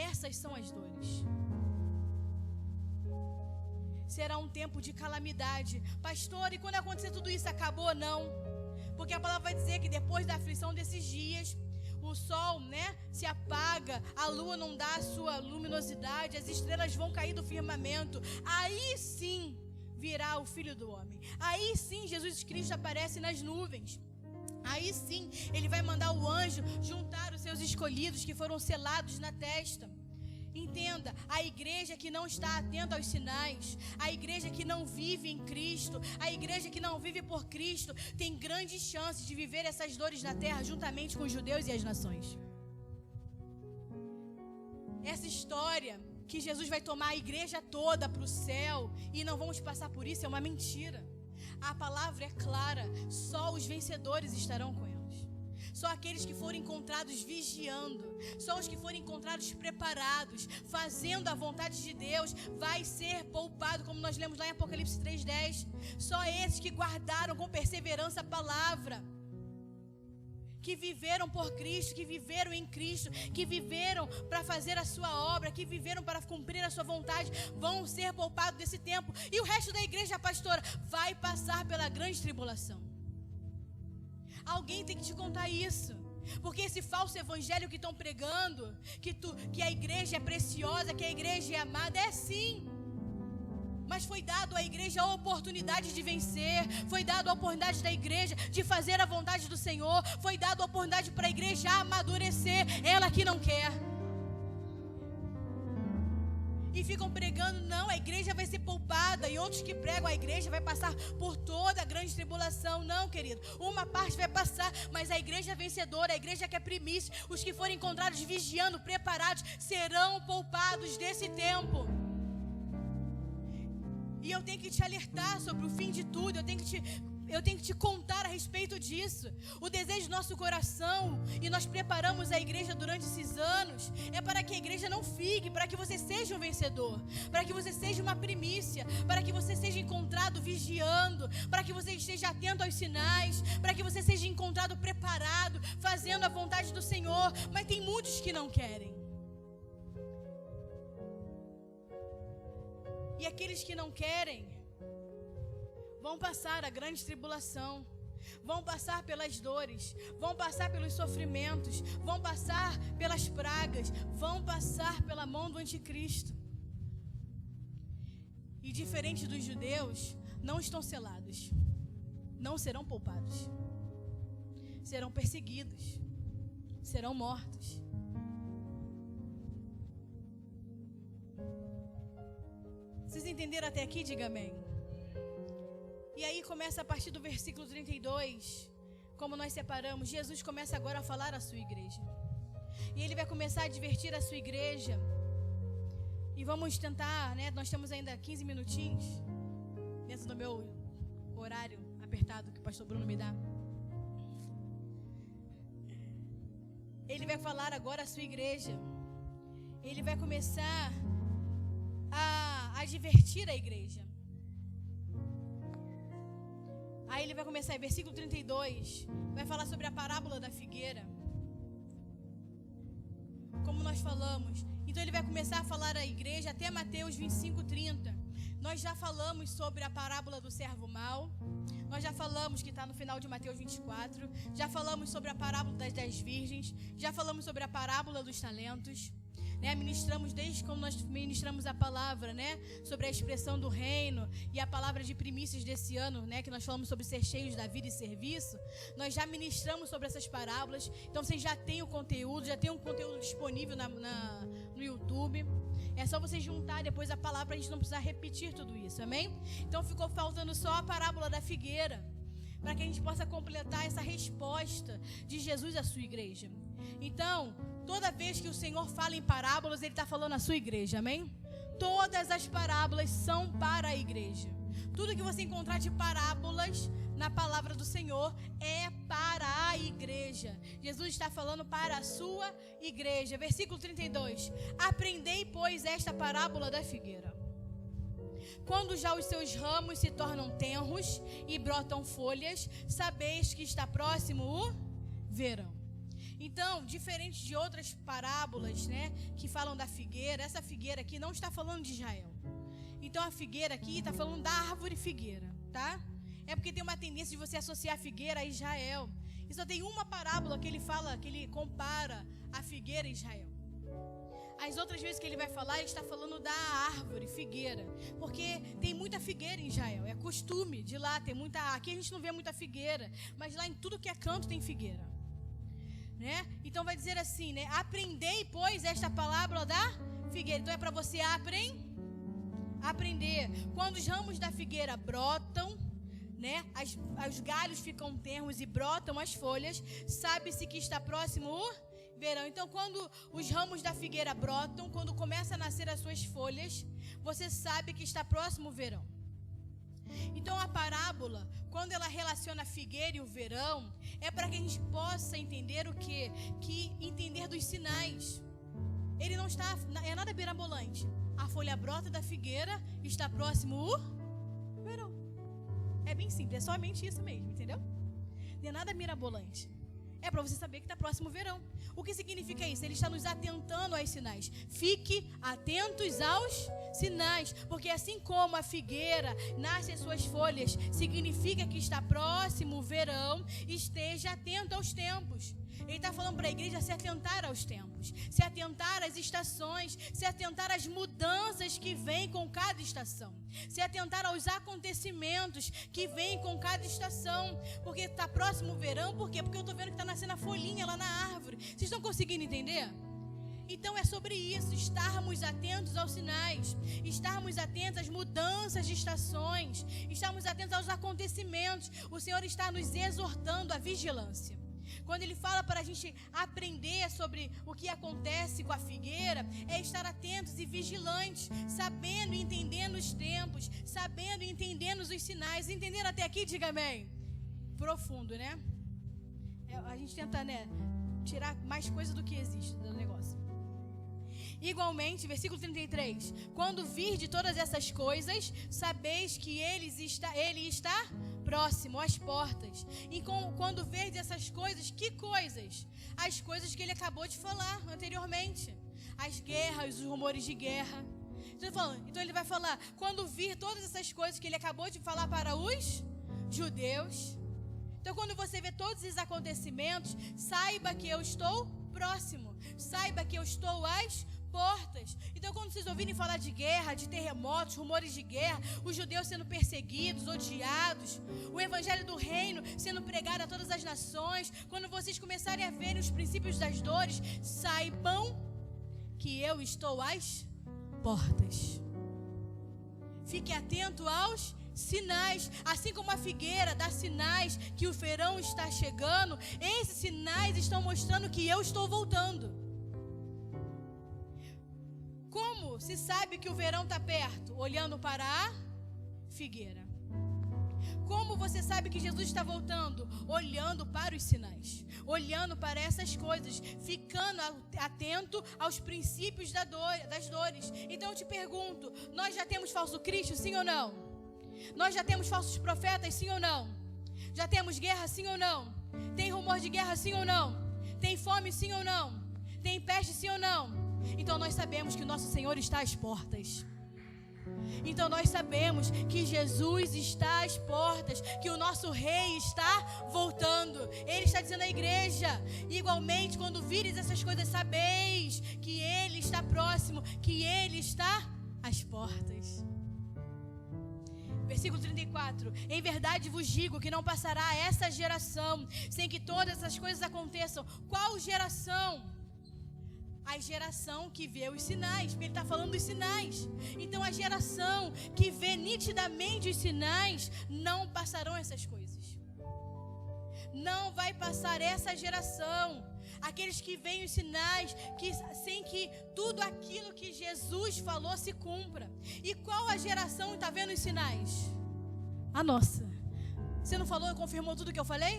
Essas são as dores. Será um tempo de calamidade. Pastor, e quando acontecer tudo isso, acabou? Não. Porque a palavra vai dizer que depois da aflição desses dias, o sol, se apaga, a lua não dá a sua luminosidade, as estrelas vão cair do firmamento. Aí sim virá o Filho do Homem. Aí sim Jesus Cristo aparece nas nuvens. Aí sim Ele vai mandar o anjo juntar os seus escolhidos que foram selados na testa. Entenda, a igreja que não está atenta aos sinais, a igreja que não vive em Cristo, a igreja que não vive por Cristo, tem grandes chances de viver essas dores na terra juntamente com os judeus e as nações. Essa história que Jesus vai tomar a igreja toda para o céu e não vamos passar por isso é uma mentira. A palavra é clara, só os vencedores estarão com eles. Só aqueles que forem encontrados vigiando, só os que forem encontrados preparados, fazendo a vontade de Deus, vai ser poupado, como nós lemos lá em Apocalipse 3:10. Só esses que guardaram com perseverança a palavra, que viveram por Cristo, que viveram em Cristo, que viveram para fazer a sua obra, que viveram para cumprir a sua vontade, vão ser poupados desse tempo. E o resto da igreja, pastora, vai passar pela grande tribulação. Alguém tem que te contar isso. Porque esse falso evangelho que estão pregando, que a igreja é preciosa, que a igreja é amada, é sim. Mas foi dado à igreja a oportunidade de vencer. Foi dado a oportunidade da igreja de fazer a vontade do Senhor. Foi dado a oportunidade para a igreja amadurecer. Ela que não quer. E ficam pregando, não, a igreja vai ser poupada. E outros que pregam, a igreja vai passar por toda a grande tribulação. Não, querido, uma parte vai passar, mas a igreja vencedora, a igreja que é primícia, os que forem encontrados vigiando, preparados, serão poupados desse tempo. E eu tenho que te alertar sobre o fim de tudo. Eu tenho que te contar a respeito disso. O desejo do nosso coração, e nós preparamos a igreja durante esses anos, é para que a igreja não fique, para que você seja um vencedor, para que você seja uma primícia, para que você seja encontrado vigiando, para que você esteja atento aos sinais, para que você seja encontrado preparado, fazendo a vontade do Senhor. Mas tem muitos que não querem. E aqueles que não querem vão passar a grande tribulação, vão passar pelas dores, vão passar pelos sofrimentos, vão passar pelas pragas, vão passar pela mão do anticristo. E diferente dos judeus, não estão selados, não serão poupados, serão perseguidos, serão mortos. Vocês entenderam até aqui? Diga amém. E aí começa a partir do versículo 32, como nós separamos, Jesus começa agora a falar à sua igreja. E Ele vai começar a advertir a sua igreja. E vamos tentar, nós temos ainda 15 minutinhos, dentro do meu horário apertado que o pastor Bruno me dá. Ele vai falar agora à sua igreja. Ele vai começar a advertir a igreja. Aí ele vai começar em versículo 32, vai falar sobre a parábola da figueira. Como nós falamos. Então ele vai começar a falar à igreja até Mateus 25:30. Nós já falamos sobre a parábola do servo mau. Nós já falamos que está no final de Mateus 24. Já falamos sobre a parábola das 10 virgens. Já falamos sobre a parábola dos talentos. Ministramos desde como nós ministramos a palavra, sobre a expressão do reino e a palavra de primícias desse ano, que nós falamos sobre ser cheios da vida e serviço. Nós já ministramos sobre essas parábolas. Então vocês já têm o conteúdo, já tem um conteúdo disponível no YouTube. É só você juntar depois a palavra para a gente não precisar repetir tudo isso, amém? Então ficou faltando só a parábola da figueira, para que a gente possa completar essa resposta de Jesus à sua igreja. Então, toda vez que o Senhor fala em parábolas, Ele está falando à sua igreja, amém? Todas as parábolas são para a igreja. Tudo que você encontrar de parábolas na palavra do Senhor é para a igreja. Jesus está falando para a sua igreja. Versículo 32. Aprendei, pois, esta parábola da figueira. Quando já os seus ramos se tornam tenros e brotam folhas, sabeis que está próximo o verão. Então, diferente de outras parábolas, né, que falam da figueira, essa figueira aqui não está falando de Israel. Então, a figueira aqui está falando da árvore figueira, tá? É porque tem uma tendência de você associar a figueira a Israel. E só tem uma parábola que ele fala, que ele compara a figueira a Israel. As outras vezes que ele vai falar, ele está falando da árvore figueira, porque tem muita figueira em Israel, é costume de lá, tem muita. Aqui a gente não vê muita figueira, mas lá em tudo que é canto tem figueira, né? Então vai dizer assim, né? Aprendei, pois, esta palavra da figueira. Então é para você aprender. Quando os ramos da figueira brotam, né? Os galhos ficam tenros e brotam as folhas, sabe-se que está próximo o verão. Então, quando os ramos da figueira brotam, quando começa a nascer as suas folhas, você sabe que está próximo o verão. Então, a parábola, quando ela relaciona a figueira e o verão, é para que a gente possa entender o quê? Que entender dos sinais. Ele não está, é nada mirabolante. A folha brota da figueira, está próximo o verão. É bem simples, é somente isso mesmo, entendeu? Não é nada mirabolante. É para você saber que está próximo o verão. O que significa isso? Ele está nos atentando aos sinais. Fique atentos aos sinais, porque assim como a figueira nasce as suas folhas, significa que está próximo o verão. Esteja atento aos tempos. Ele está falando para a igreja se atentar aos tempos, se atentar às estações, se atentar às mudanças que vêm com cada estação, se atentar aos acontecimentos que vêm com cada estação, porque está próximo o verão. Por quê? Porque eu estou vendo que está nascendo a folhinha lá na árvore. Vocês estão conseguindo entender? Então é sobre isso, estarmos atentos aos sinais, estarmos atentos às mudanças de estações, estarmos atentos aos acontecimentos. O Senhor está nos exortando à vigilância. Quando ele fala para a gente aprender sobre o que acontece com a figueira, é estar atentos e vigilantes, sabendo e entendendo os tempos, sabendo e entendendo os sinais. Entenderam até aqui? Diga amém. Profundo, né? A gente tenta, né, tirar mais coisa do que existe do negócio. Igualmente, versículo 33, quando vir de todas essas coisas, sabeis que ele está próximo às portas. E quando verdes essas coisas, que coisas? As coisas que ele acabou de falar anteriormente. As guerras, os rumores de guerra. Então ele vai falar, quando vir todas essas coisas que ele acabou de falar para os judeus. Então quando você vê todos esses acontecimentos, saiba que eu estou próximo. Saiba que eu estou às portas. Então quando vocês ouvirem falar de guerra, de terremotos, rumores de guerra, os judeus sendo perseguidos, odiados, o evangelho do reino sendo pregado a todas as nações, quando vocês começarem a ver os princípios das dores, saibam que eu estou às portas. Fique atento aos sinais, assim como a figueira dá sinais que o verão está chegando, esses sinais estão mostrando que eu estou voltando. Como se sabe que o verão está perto? Olhando para a figueira. Como você sabe que Jesus está voltando? Olhando para os sinais, olhando para essas coisas, ficando atento aos princípios das dores. Então eu te pergunto, nós já temos falso Cristo, sim ou não? Nós já temos falsos profetas, sim ou não? Já temos guerra, sim ou não? Tem rumor de guerra, sim ou não? Tem fome, sim ou não? Tem peste, sim ou não? Então nós sabemos que o nosso Senhor está às portas. Então nós sabemos que Jesus está às portas, que o nosso Rei está voltando. Ele está dizendo à igreja, igualmente, quando vires essas coisas, sabeis que Ele está próximo, que Ele está às portas. Versículo 34, em verdade vos digo que não passará essa geração sem que todas essas coisas aconteçam. Qual geração? A geração que vê os sinais, porque ele está falando dos sinais. Então a geração que vê nitidamente os sinais, não passarão essas coisas. Não vai passar essa geração. Aqueles que veem os sinais, sem que tudo aquilo que Jesus falou se cumpra. E qual a geração que está vendo os sinais? A nossa. Você não falou, confirmou tudo que eu falei?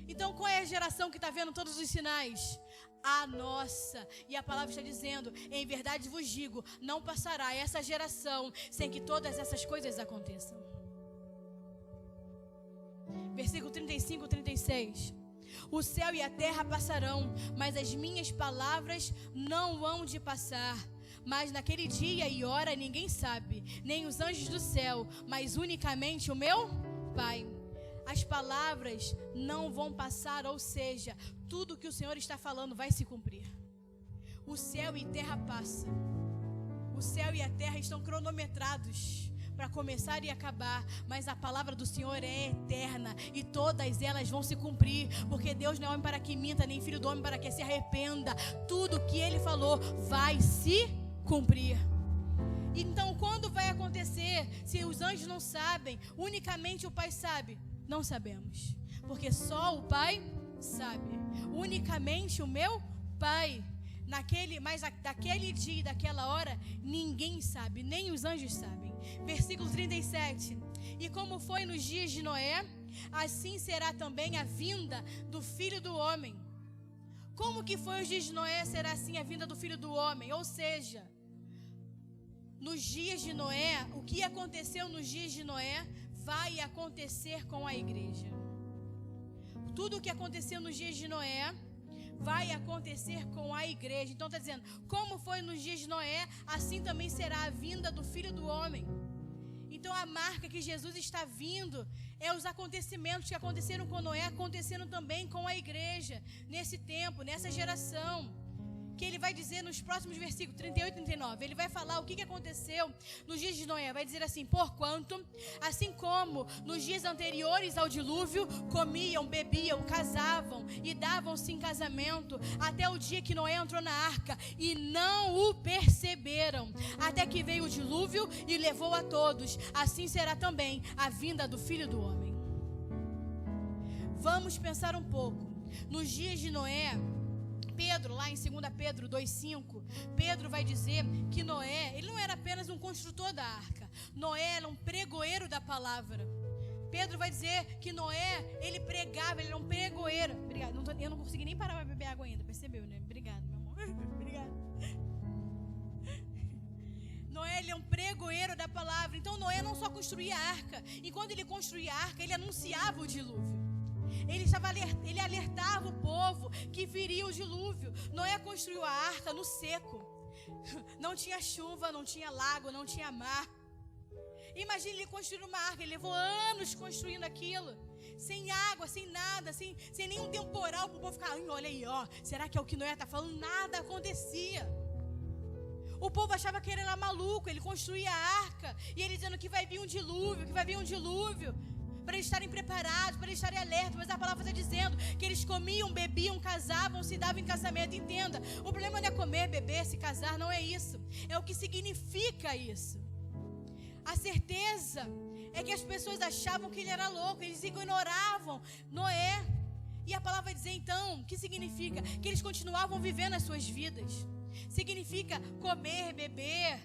Então qual é a geração que está vendo todos os sinais? a nossa. E a palavra está dizendo: em verdade vos digo, não passará essa geração sem que todas essas coisas aconteçam. Versículo 35, 36. O céu e a terra passarão, mas as minhas palavras não hão de passar. Mas naquele dia e hora ninguém sabe, nem os anjos do céu, mas unicamente o meu Pai. As palavras não vão passar, ou seja, tudo que o Senhor está falando vai se cumprir. O céu e terra passam. O céu e a terra estão cronometrados para começar e acabar, mas a palavra do Senhor é eterna e todas elas vão se cumprir, porque Deus não é homem para que minta, nem filho do homem para que se arrependa. Tudo que Ele falou vai se cumprir. Então, quando vai acontecer? Se os anjos não sabem, unicamente o Pai sabe. Não sabemos, porque só o Pai sabe. Unicamente o meu Pai. Mas daquele dia e daquela hora, ninguém sabe, nem os anjos sabem. Versículo 37. E como foi nos dias de Noé, assim será também a vinda do Filho do Homem. Como que foi os dias de Noé, será assim a vinda do Filho do Homem? Ou seja, nos dias de Noé, o que aconteceu nos dias de Noé vai acontecer com a igreja. Tudo o que aconteceu nos dias de Noé vai acontecer com a igreja. Então está dizendo, como foi nos dias de Noé, assim também será a vinda do Filho do Homem. Então a marca que Jesus está vindo é os acontecimentos que aconteceram com Noé, aconteceram também com a igreja, nesse tempo, nessa geração. Que ele vai dizer nos próximos versículos 38 e 39, ele vai falar o que aconteceu nos dias de Noé. Vai dizer assim: porquanto, assim como nos dias anteriores ao dilúvio, comiam, bebiam, casavam e davam-se em casamento, até o dia que Noé entrou na arca, e não o perceberam, até que veio o dilúvio e levou a todos. Assim será também a vinda do Filho do Homem. Vamos pensar um pouco. Nos dias de Noé, Pedro, lá em 2 Pedro 2,5, Pedro vai dizer que Noé, ele não era apenas um construtor da arca. Noé era um pregoeiro da palavra. Pedro vai dizer que Noé, ele pregava, ele era um pregoeiro. Obrigado, eu não consegui nem parar para beber água ainda, percebeu, né? Obrigado, meu amor. Obrigado. Noé, ele é um pregoeiro da palavra. Então Noé não só construía a arca. E quando ele construía a arca, ele anunciava o dilúvio. Ele alertava o povo que viria o dilúvio. Noé construiu a arca no seco. Não tinha chuva, não tinha lago, não tinha mar. Imagine ele construir uma arca. Ele levou anos construindo aquilo. Sem água, sem nada, sem nenhum temporal para o povo ficar, olha aí, ó, será que é o que Noé está falando? Nada acontecia. O povo achava que ele era maluco. Ele construía a arca e ele dizendo que vai vir um dilúvio, para eles estarem preparados, para eles estarem alertas. Mas a palavra está dizendo que eles comiam, bebiam, casavam, se davam em casamento. Entenda, o problema não é comer, beber, se casar, não é isso. É o que significa isso. A certeza é que as pessoas achavam que ele era louco, eles ignoravam Noé. E a palavra vai dizer então, o que significa? Que eles continuavam vivendo as suas vidas. Significa comer, beber,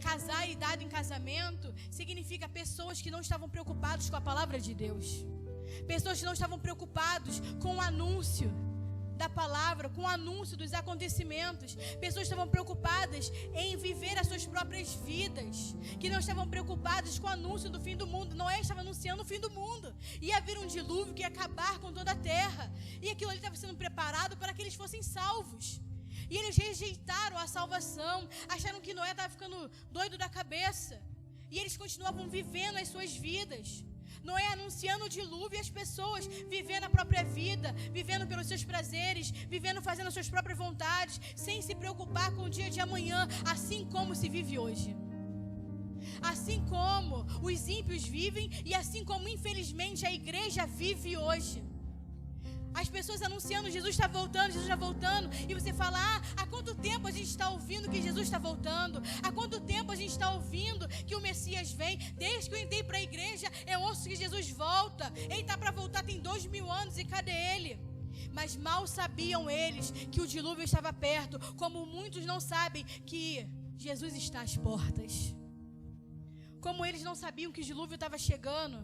casar e dado em casamento. Significa pessoas que não estavam preocupadas com a palavra de Deus. Pessoas que não estavam preocupadas com o anúncio da palavra, com o anúncio dos acontecimentos. Pessoas que estavam preocupadas em viver as suas próprias vidas, que não estavam preocupadas com o anúncio do fim do mundo. Noé estava anunciando o fim do mundo. Ia vir um dilúvio que ia acabar com toda a terra, e aquilo ali estava sendo preparado para que eles fossem salvos. E eles rejeitaram a salvação, acharam que Noé estava ficando doido da cabeça, e eles continuavam vivendo as suas vidas. Noé anunciando o dilúvio e as pessoas vivendo a própria vida, vivendo pelos seus prazeres, vivendo fazendo as suas próprias vontades, sem se preocupar com o dia de amanhã, assim como se vive hoje. Assim como os ímpios vivem e assim como infelizmente a igreja vive hoje. As pessoas anunciando, Jesus está voltando, e você fala, há quanto tempo a gente está ouvindo que Jesus está voltando? Há quanto tempo a gente está ouvindo que o Messias vem? Desde que eu entrei para a igreja, eu ouço que Jesus volta. Ele está para voltar tem 2000 anos, e cadê ele? Mas mal sabiam eles que o dilúvio estava perto, como muitos não sabem que Jesus está às portas. Como eles não sabiam que o dilúvio estava chegando,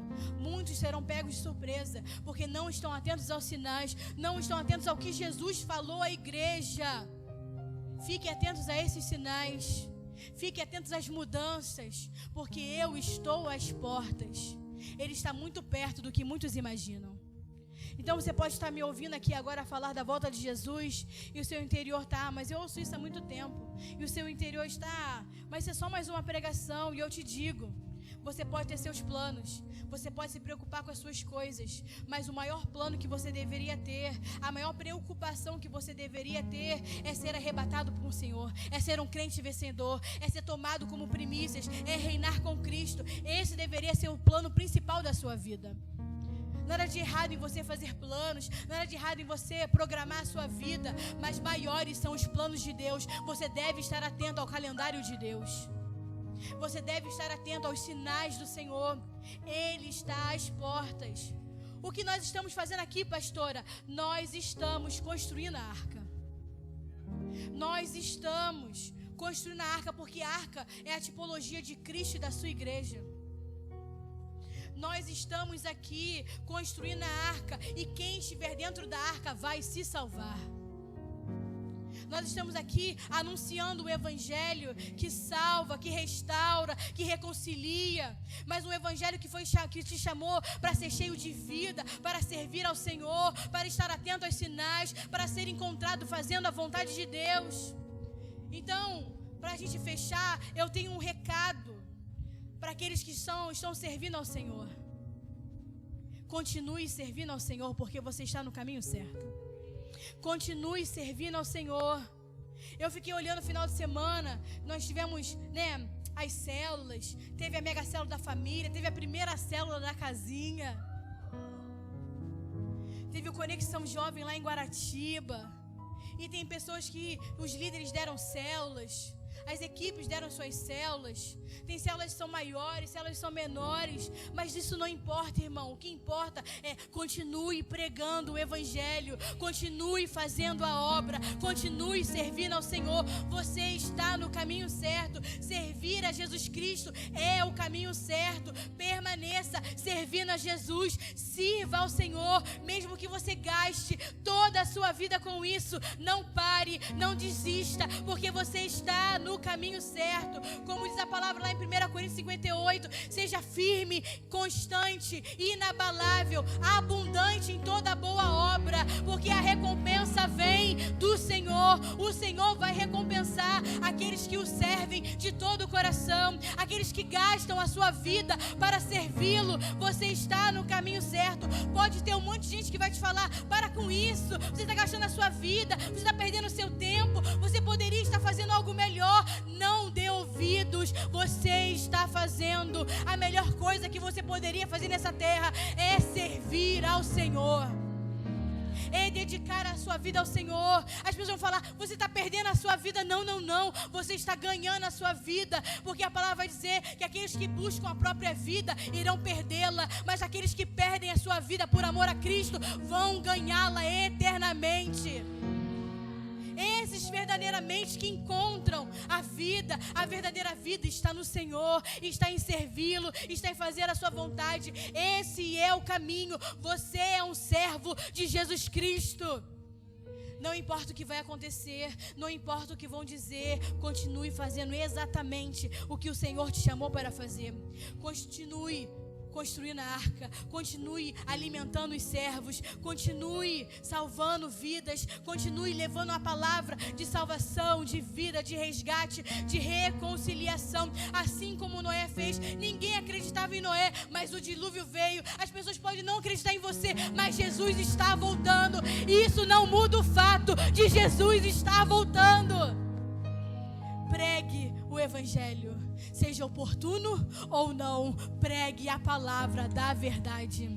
muitos serão pegos de surpresa, porque não estão atentos aos sinais, não estão atentos ao que Jesus falou à igreja. Fiquem atentos a esses sinais, fiquem atentos às mudanças, porque eu estou às portas. Ele está muito perto do que muitos imaginam. Então você pode estar me ouvindo aqui agora falar da volta de Jesus e o seu interior está, mas eu ouço isso há muito tempo. E o seu interior está, mas é só mais uma pregação. E eu te digo, você pode ter seus planos, você pode se preocupar com as suas coisas, mas o maior plano que você deveria ter, a maior preocupação que você deveria ter é ser arrebatado por um Senhor, é ser um crente vencedor, é ser tomado como primícias, é reinar com Cristo. Esse deveria ser o plano principal da sua vida. Nada de errado em você fazer planos, nada de errado em você programar a sua vida, mas maiores são os planos de Deus. Você deve estar atento ao calendário de Deus. Você deve estar atento aos sinais do Senhor. Ele está às portas. O que nós estamos fazendo aqui, pastora? Nós estamos construindo a arca. Nós estamos construindo a arca, porque a arca é a tipologia de Cristo e da sua igreja. Nós estamos aqui construindo a arca, e quem estiver dentro da arca vai se salvar. Nós estamos aqui anunciando o evangelho que salva, que restaura, que reconcilia, mas um evangelho que te chamou para ser cheio de vida, para servir ao Senhor, para estar atento aos sinais, para ser encontrado fazendo a vontade de Deus. Então, para a gente fechar, eu tenho um recado para aqueles que estão servindo ao Senhor. Continue servindo ao Senhor, porque você está no caminho certo. Continue servindo ao Senhor. Eu fiquei olhando no final de semana, nós tivemos, as células, teve a mega célula da família, teve a primeira célula da casinha, teve o Conexão Jovem lá em Guaratiba, e tem pessoas que os líderes deram células, as equipes deram suas células. Tem células que são maiores, células que são menores, mas isso não importa, irmão. O que importa é continue pregando o evangelho, continue fazendo a obra, continue servindo ao Senhor. Você está no caminho certo. Servir a Jesus Cristo é o caminho certo. Permaneça servindo a Jesus, sirva ao Senhor, mesmo que você gaste toda a sua vida com isso. Não pare, não desista, porque você está no caminho certo. Como diz a palavra lá em 1 Coríntios 58, seja firme, constante, inabalável, abundante em toda boa obra, porque a recompensa vem do Senhor. O Senhor vai recompensar aqueles que o servem de todo o coração, aqueles que gastam a sua vida para servi-lo. Você está no caminho certo. Pode ter um monte de gente que vai te falar: para com isso, você está gastando a sua vida, você está perdendo o seu tempo, você poderia estar fazendo algo melhor. Não dê ouvidos. Você está fazendo a melhor coisa que você poderia fazer nessa terra, é servir ao Senhor, é dedicar a sua vida ao Senhor. As pessoas vão falar: você está perdendo a sua vida. Não, não, não, você está ganhando a sua vida, porque a palavra vai dizer que aqueles que buscam a própria vida irão perdê-la, mas aqueles que perdem a sua vida por amor a Cristo vão ganhá-la eternamente. Esses verdadeiramente que encontram a vida, a verdadeira vida está no Senhor, está em servi-lo, está em fazer a sua vontade. Esse é o caminho. Você é um servo de Jesus Cristo. Não importa o que vai acontecer, não importa o que vão dizer, continue fazendo exatamente o que o Senhor te chamou para fazer. Continue construindo a arca, continue alimentando os servos, continue salvando vidas, continue levando a palavra de salvação, de vida, de resgate, de reconciliação, assim como Noé fez. Ninguém acreditava em Noé, mas o dilúvio veio. As pessoas podem não acreditar em você, mas Jesus está voltando, e isso não muda o fato de Jesus estar voltando. Pregue o evangelho, seja oportuno ou não, pregue a palavra da verdade,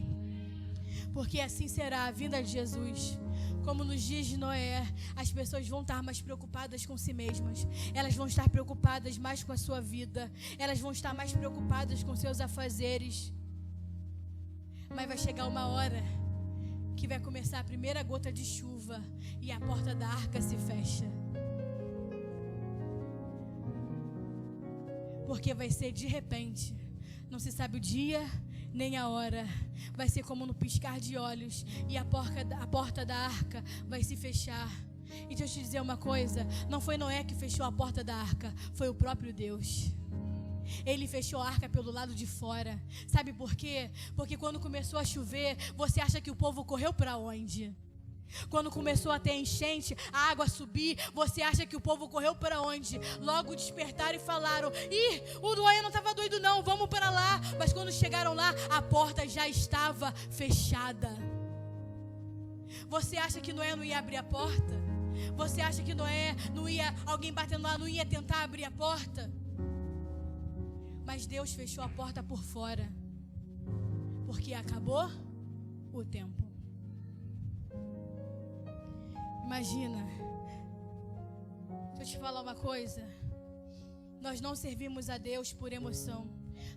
porque assim será a vinda de Jesus. Como nos dias de Noé, as pessoas vão estar mais preocupadas com si mesmas, elas vão estar preocupadas mais com a sua vida, elas vão estar mais preocupadas com seus afazeres, mas vai chegar uma hora que vai começar a primeira gota de chuva e a porta da arca se fecha. Porque vai ser de repente, Não se sabe o dia nem a hora. Vai ser como no piscar de olhos, e a porta da arca vai se fechar. E deixa eu te dizer uma coisa, não foi Noé que fechou a porta da arca, foi o próprio Deus. Ele fechou a arca pelo lado de fora. Sabe por quê? Porque quando começou a chover, você acha que o povo correu para onde? Quando começou a ter enchente, a água subir, você acha que o povo correu para onde? Logo despertaram e falaram: ih, o Noé não estava doido não, vamos para lá. Mas quando chegaram lá, a porta já estava fechada. Você acha que Noé não ia abrir a porta? Você acha que Noé não ia, alguém batendo lá, não ia tentar abrir a porta? Mas Deus fechou a porta por fora, porque acabou o tempo. Imagina, deixa eu te falar uma coisa. Nós não servimos a Deus por emoção,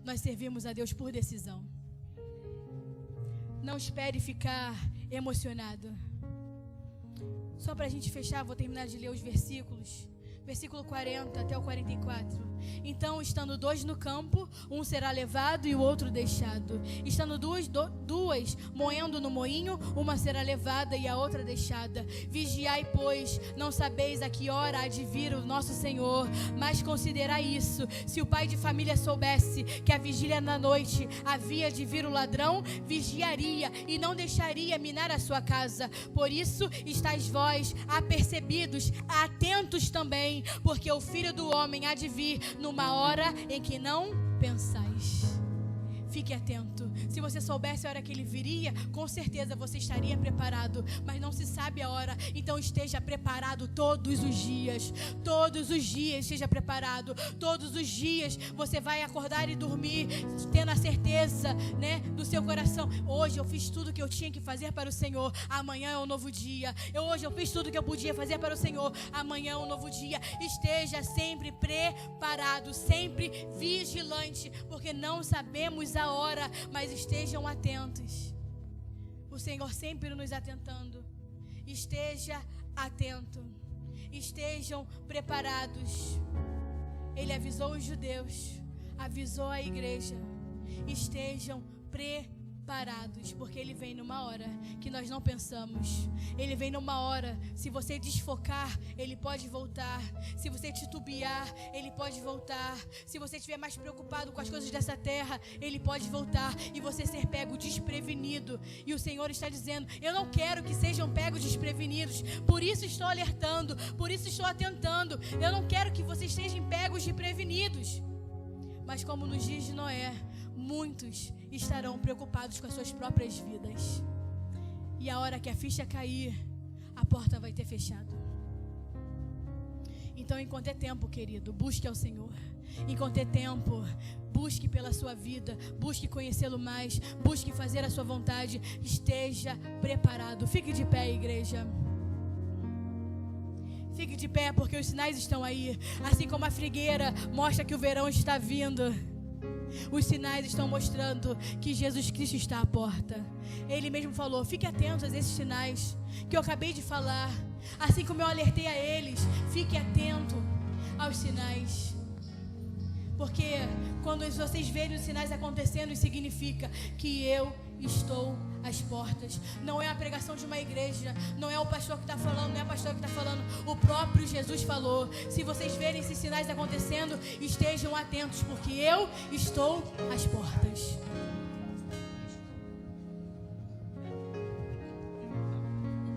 nós servimos a Deus por decisão. Não espere ficar emocionado. Só para a gente fechar, vou terminar de ler os versículos. Versículo 40 até o 44. Então, estando dois no campo, um será levado e o outro deixado. Estando duas moendo no moinho, uma será levada e a outra deixada. Vigiai, pois, não sabeis a que hora há de vir o nosso Senhor. Mas considerai isso: se o pai de família soubesse que a vigília na noite havia de vir o ladrão, vigiaria e não deixaria minar a sua casa. Por isso, estáis vós apercebidos, atentos também, porque o Filho do Homem há de vir numa hora em que não pensais. Fique atento. Se você soubesse a hora que ele viria, com certeza você estaria preparado. Mas não se sabe a hora, então esteja preparado todos os dias. Todos os dias esteja preparado. Todos os dias você vai acordar e dormir tendo a certeza, né, do seu coração: hoje eu fiz tudo que eu tinha que fazer para o Senhor. Amanhã é um novo dia. Hoje eu fiz tudo que eu podia fazer para o Senhor. Amanhã é um novo dia. Esteja sempre preparado, sempre vigilante, porque não sabemos a hora, mas estejam atentos. O Senhor sempre nos atentando. Esteja atento. Estejam preparados. Ele avisou os judeus, avisou a igreja: estejam preparados, porque Ele vem numa hora que nós não pensamos. Ele vem numa hora, se você desfocar, Ele pode voltar. Se você titubear, Ele pode voltar. Se você estiver mais preocupado com as coisas dessa terra, Ele pode voltar e você ser pego desprevenido. E o Senhor está dizendo: eu não quero que sejam pegos desprevenidos. Por isso estou alertando, por isso estou atentando. Eu não quero que vocês sejam pegos desprevenidos. Mas como nos dias de Noé, muitos estarão preocupados com as suas próprias vidas. E a hora que a ficha cair, a porta vai ter fechado. Então, enquanto é tempo, querido, busque ao Senhor. Enquanto é tempo, busque pela sua vida, busque conhecê-lo mais, busque fazer a sua vontade. Esteja preparado. Fique de pé, igreja. Fique de pé, porque os sinais estão aí. Assim como a figueira mostra que o verão está vindo, os sinais estão mostrando que Jesus Cristo está à porta. Ele mesmo falou: fique atento a esses sinais que eu acabei de falar. Assim como eu alertei a eles, fique atento aos sinais. Porque quando vocês verem os sinais acontecendo, significa que eu estou às portas. Não é a pregação de uma igreja, não é o pastor que está falando, não é a pastora que está falando. O próprio Jesus falou: se vocês verem esses sinais acontecendo, estejam atentos, porque eu estou às portas.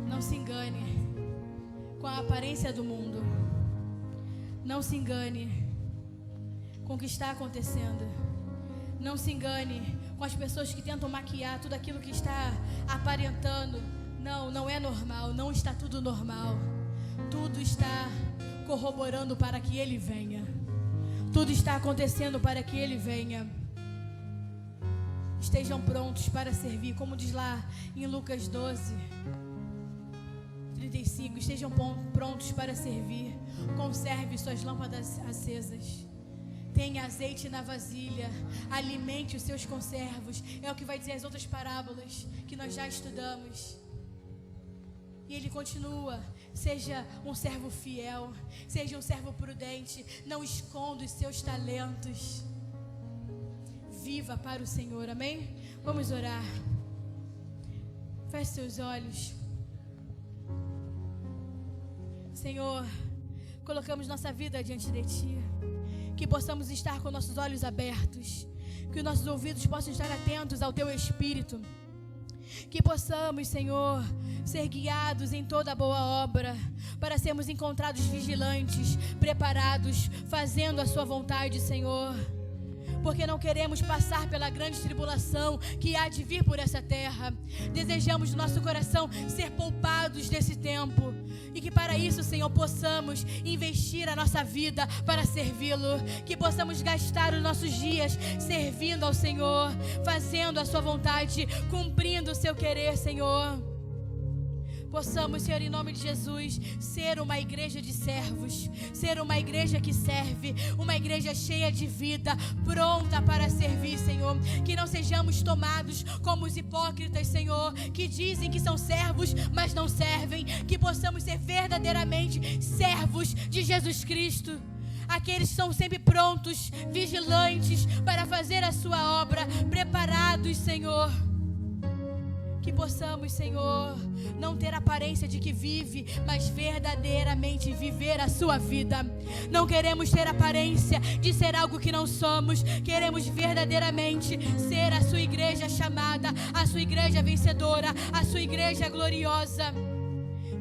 Não se engane com a aparência do mundo. Não se engane com o que está acontecendo. Não se engane com as pessoas que tentam maquiar tudo aquilo que está aparentando. Não, não é normal, não está tudo normal. Tudo está corroborando para que Ele venha. Tudo está acontecendo para que Ele venha. Estejam prontos para servir, como diz lá em Lucas 12:35. Estejam prontos para servir. Conserve suas lâmpadas acesas. Tenha azeite na vasilha, alimente os seus conservos. É o que vai dizer as outras parábolas que nós já estudamos. E ele continua: seja um servo fiel, seja um servo prudente, não esconda os seus talentos. viva para o Senhor, amém? Vamos orar. Feche seus olhos. Senhor, colocamos nossa vida diante de Ti. Que possamos estar com nossos olhos abertos. Que nossos ouvidos possam estar atentos ao Teu Espírito. Que possamos, Senhor, ser guiados em toda boa obra, para sermos encontrados vigilantes, preparados, fazendo a Sua vontade, Senhor. Porque não queremos passar pela grande tribulação que há de vir por essa terra. Desejamos no nosso coração ser poupados desse tempo. E que para isso, Senhor, possamos investir a nossa vida para servi-lo. Que possamos gastar os nossos dias servindo ao Senhor, fazendo a Sua vontade, cumprindo o Seu querer, Senhor. Possamos, Senhor, em nome de Jesus, ser uma igreja de servos, ser uma igreja que serve, uma igreja cheia de vida, pronta para servir, Senhor. Que não sejamos tomados como os hipócritas, Senhor, que dizem que são servos, mas não servem. Que possamos ser verdadeiramente servos de Jesus Cristo. Aqueles que são sempre prontos, vigilantes para fazer a Sua obra, preparados, Senhor. Que possamos, Senhor, não ter aparência de que vive, mas verdadeiramente viver a Sua vida. Não queremos ter aparência de ser algo que não somos. Queremos verdadeiramente ser a Sua igreja chamada, a Sua igreja vencedora, a Sua igreja gloriosa.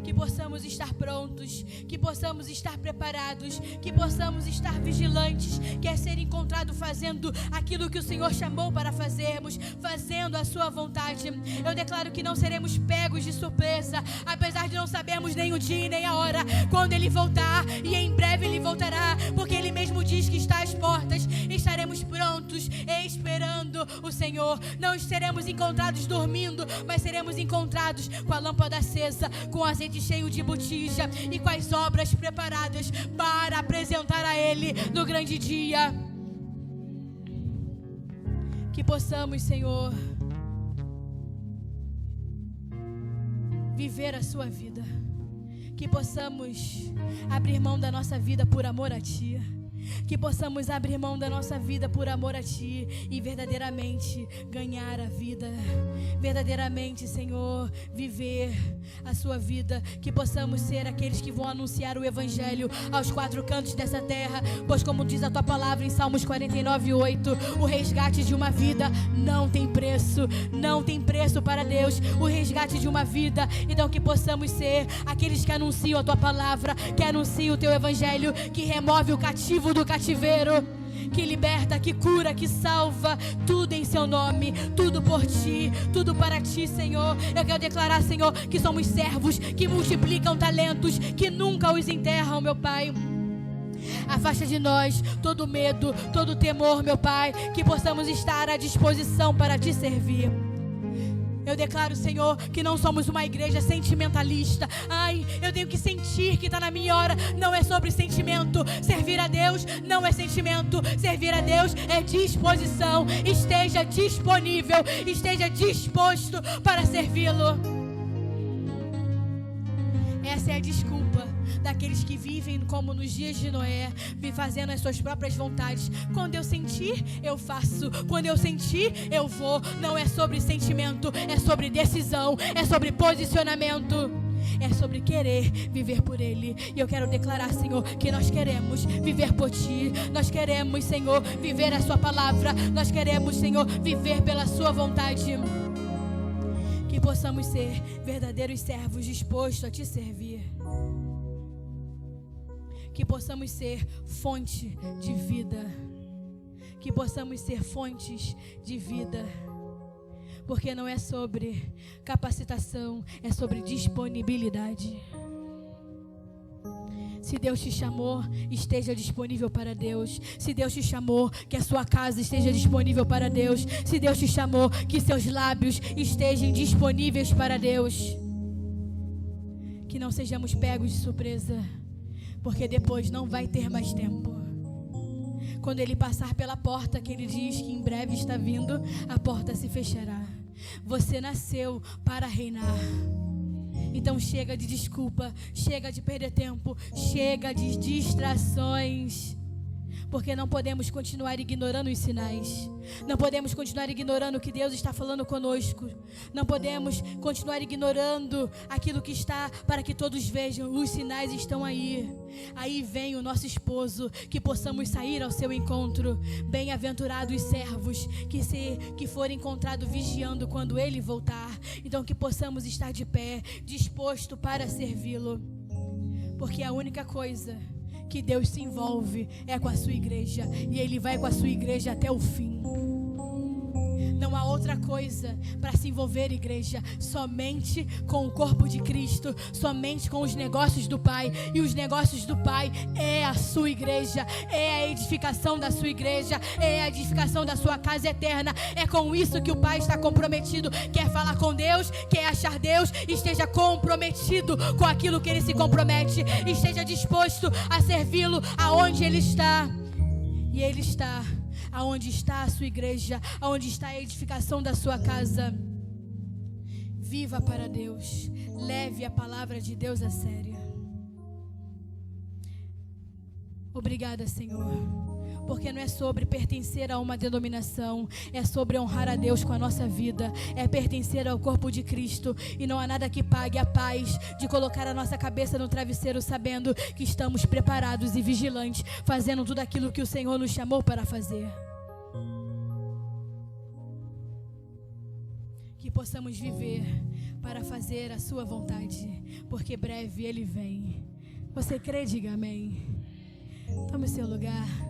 Que possamos estar prontos, que possamos estar preparados, que possamos estar vigilantes, quer ser encontrado fazendo aquilo que o Senhor chamou para fazermos, fazendo a Sua vontade. Eu declaro que não seremos pegos de surpresa, apesar de não sabermos nem o dia e nem a hora, quando Ele voltar, e em breve Ele voltará, porque Ele mesmo diz que está às portas. Estaremos prontos, esperando o Senhor. Não seremos encontrados dormindo, mas seremos encontrados com a lâmpada acesa, com o azeite cheio de botija e com as obras preparadas para apresentar a Ele no grande dia. Que possamos, Senhor, viver a Sua vida. Que possamos abrir mão da nossa vida por amor a Ti. Que possamos abrir mão da nossa vida por amor a Ti e verdadeiramente ganhar a vida. Verdadeiramente, Senhor, viver a Sua vida. Que possamos ser aqueles que vão anunciar o Evangelho aos quatro cantos dessa terra. Pois como diz a Tua palavra em Salmos 49:8, o resgate de uma vida não tem preço. Não tem preço para Deus o resgate de uma vida. Então que possamos ser aqueles que anunciam a Tua palavra, que anunciam o Teu Evangelho, que remove o cativo do cativeiro, que liberta, que cura, que salva, tudo em Seu nome, tudo por Ti, tudo para Ti, Senhor. Eu quero declarar, Senhor, que somos servos que multiplicam talentos, que nunca os enterram, meu Pai. Afasta de nós todo medo, todo temor, meu Pai, que possamos estar à disposição para Te servir. Eu declaro, Senhor, que não somos uma igreja sentimentalista. Ai, eu tenho que sentir que está na minha hora. Não é sobre sentimento. Servir a Deus não é sentimento. Servir a Deus é disposição. Esteja disponível, esteja disposto para servi-lo. Essa é a desculpa daqueles que vivem como nos dias de Noé, fazendo as suas próprias vontades. Quando eu sentir, eu faço. Quando eu sentir, eu vou. Não é sobre sentimento, é sobre decisão, é sobre posicionamento. É sobre querer viver por Ele. E eu quero declarar, Senhor, que nós queremos viver por Ti. Nós queremos, Senhor, viver a Sua palavra. Nós queremos, Senhor, viver pela Sua vontade. Que possamos ser verdadeiros servos dispostos a Te servir. Que possamos ser fonte de vida. Que possamos ser fontes de vida. Porque não é sobre capacitação, é sobre disponibilidade. Se Deus te chamou, esteja disponível para Deus. Se Deus te chamou, que a sua casa esteja disponível para Deus. Se Deus te chamou, que seus lábios estejam disponíveis para Deus. Que não sejamos pegos de surpresa, porque depois não vai ter mais tempo. Quando Ele passar pela porta que Ele diz que em breve está vindo, a porta se fechará. Você nasceu para reinar. Então chega de desculpa, chega de perder tempo, chega de distrações. Porque não podemos continuar ignorando os sinais. Não podemos continuar ignorando o que Deus está falando conosco. Não podemos continuar ignorando aquilo que está para que todos vejam. Os sinais estão aí. Aí vem o nosso esposo, que possamos sair ao seu encontro. Bem-aventurados os servos que forem encontrados vigiando quando ele voltar. Então que possamos estar de pé, disposto para servi-lo. Porque a única coisa que Deus se envolve é com a sua igreja, e Ele vai com a sua igreja até o fim. Não há outra coisa para se envolver, igreja, somente com o corpo de Cristo, somente com os negócios do Pai. E os negócios do Pai é a sua igreja, é a edificação da sua igreja, é a edificação da sua casa eterna. É com isso que o Pai está comprometido. Quer falar com Deus, quer achar Deus, esteja comprometido com aquilo que Ele se compromete. Esteja disposto a servi-lo aonde Ele está. E Ele está aonde está a sua igreja, aonde está a edificação da sua casa. Viva para Deus, leve a palavra de Deus a sério. Obrigada, Senhor, porque não é sobre pertencer a uma denominação, é sobre honrar a Deus com a nossa vida, é pertencer ao corpo de Cristo. E não há nada que pague a paz de colocar a nossa cabeça no travesseiro sabendo que estamos preparados e vigilantes, fazendo tudo aquilo que o Senhor nos chamou para fazer. Que possamos viver para fazer a sua vontade, porque breve Ele vem. Você crê? Diga amém. Tome seu lugar.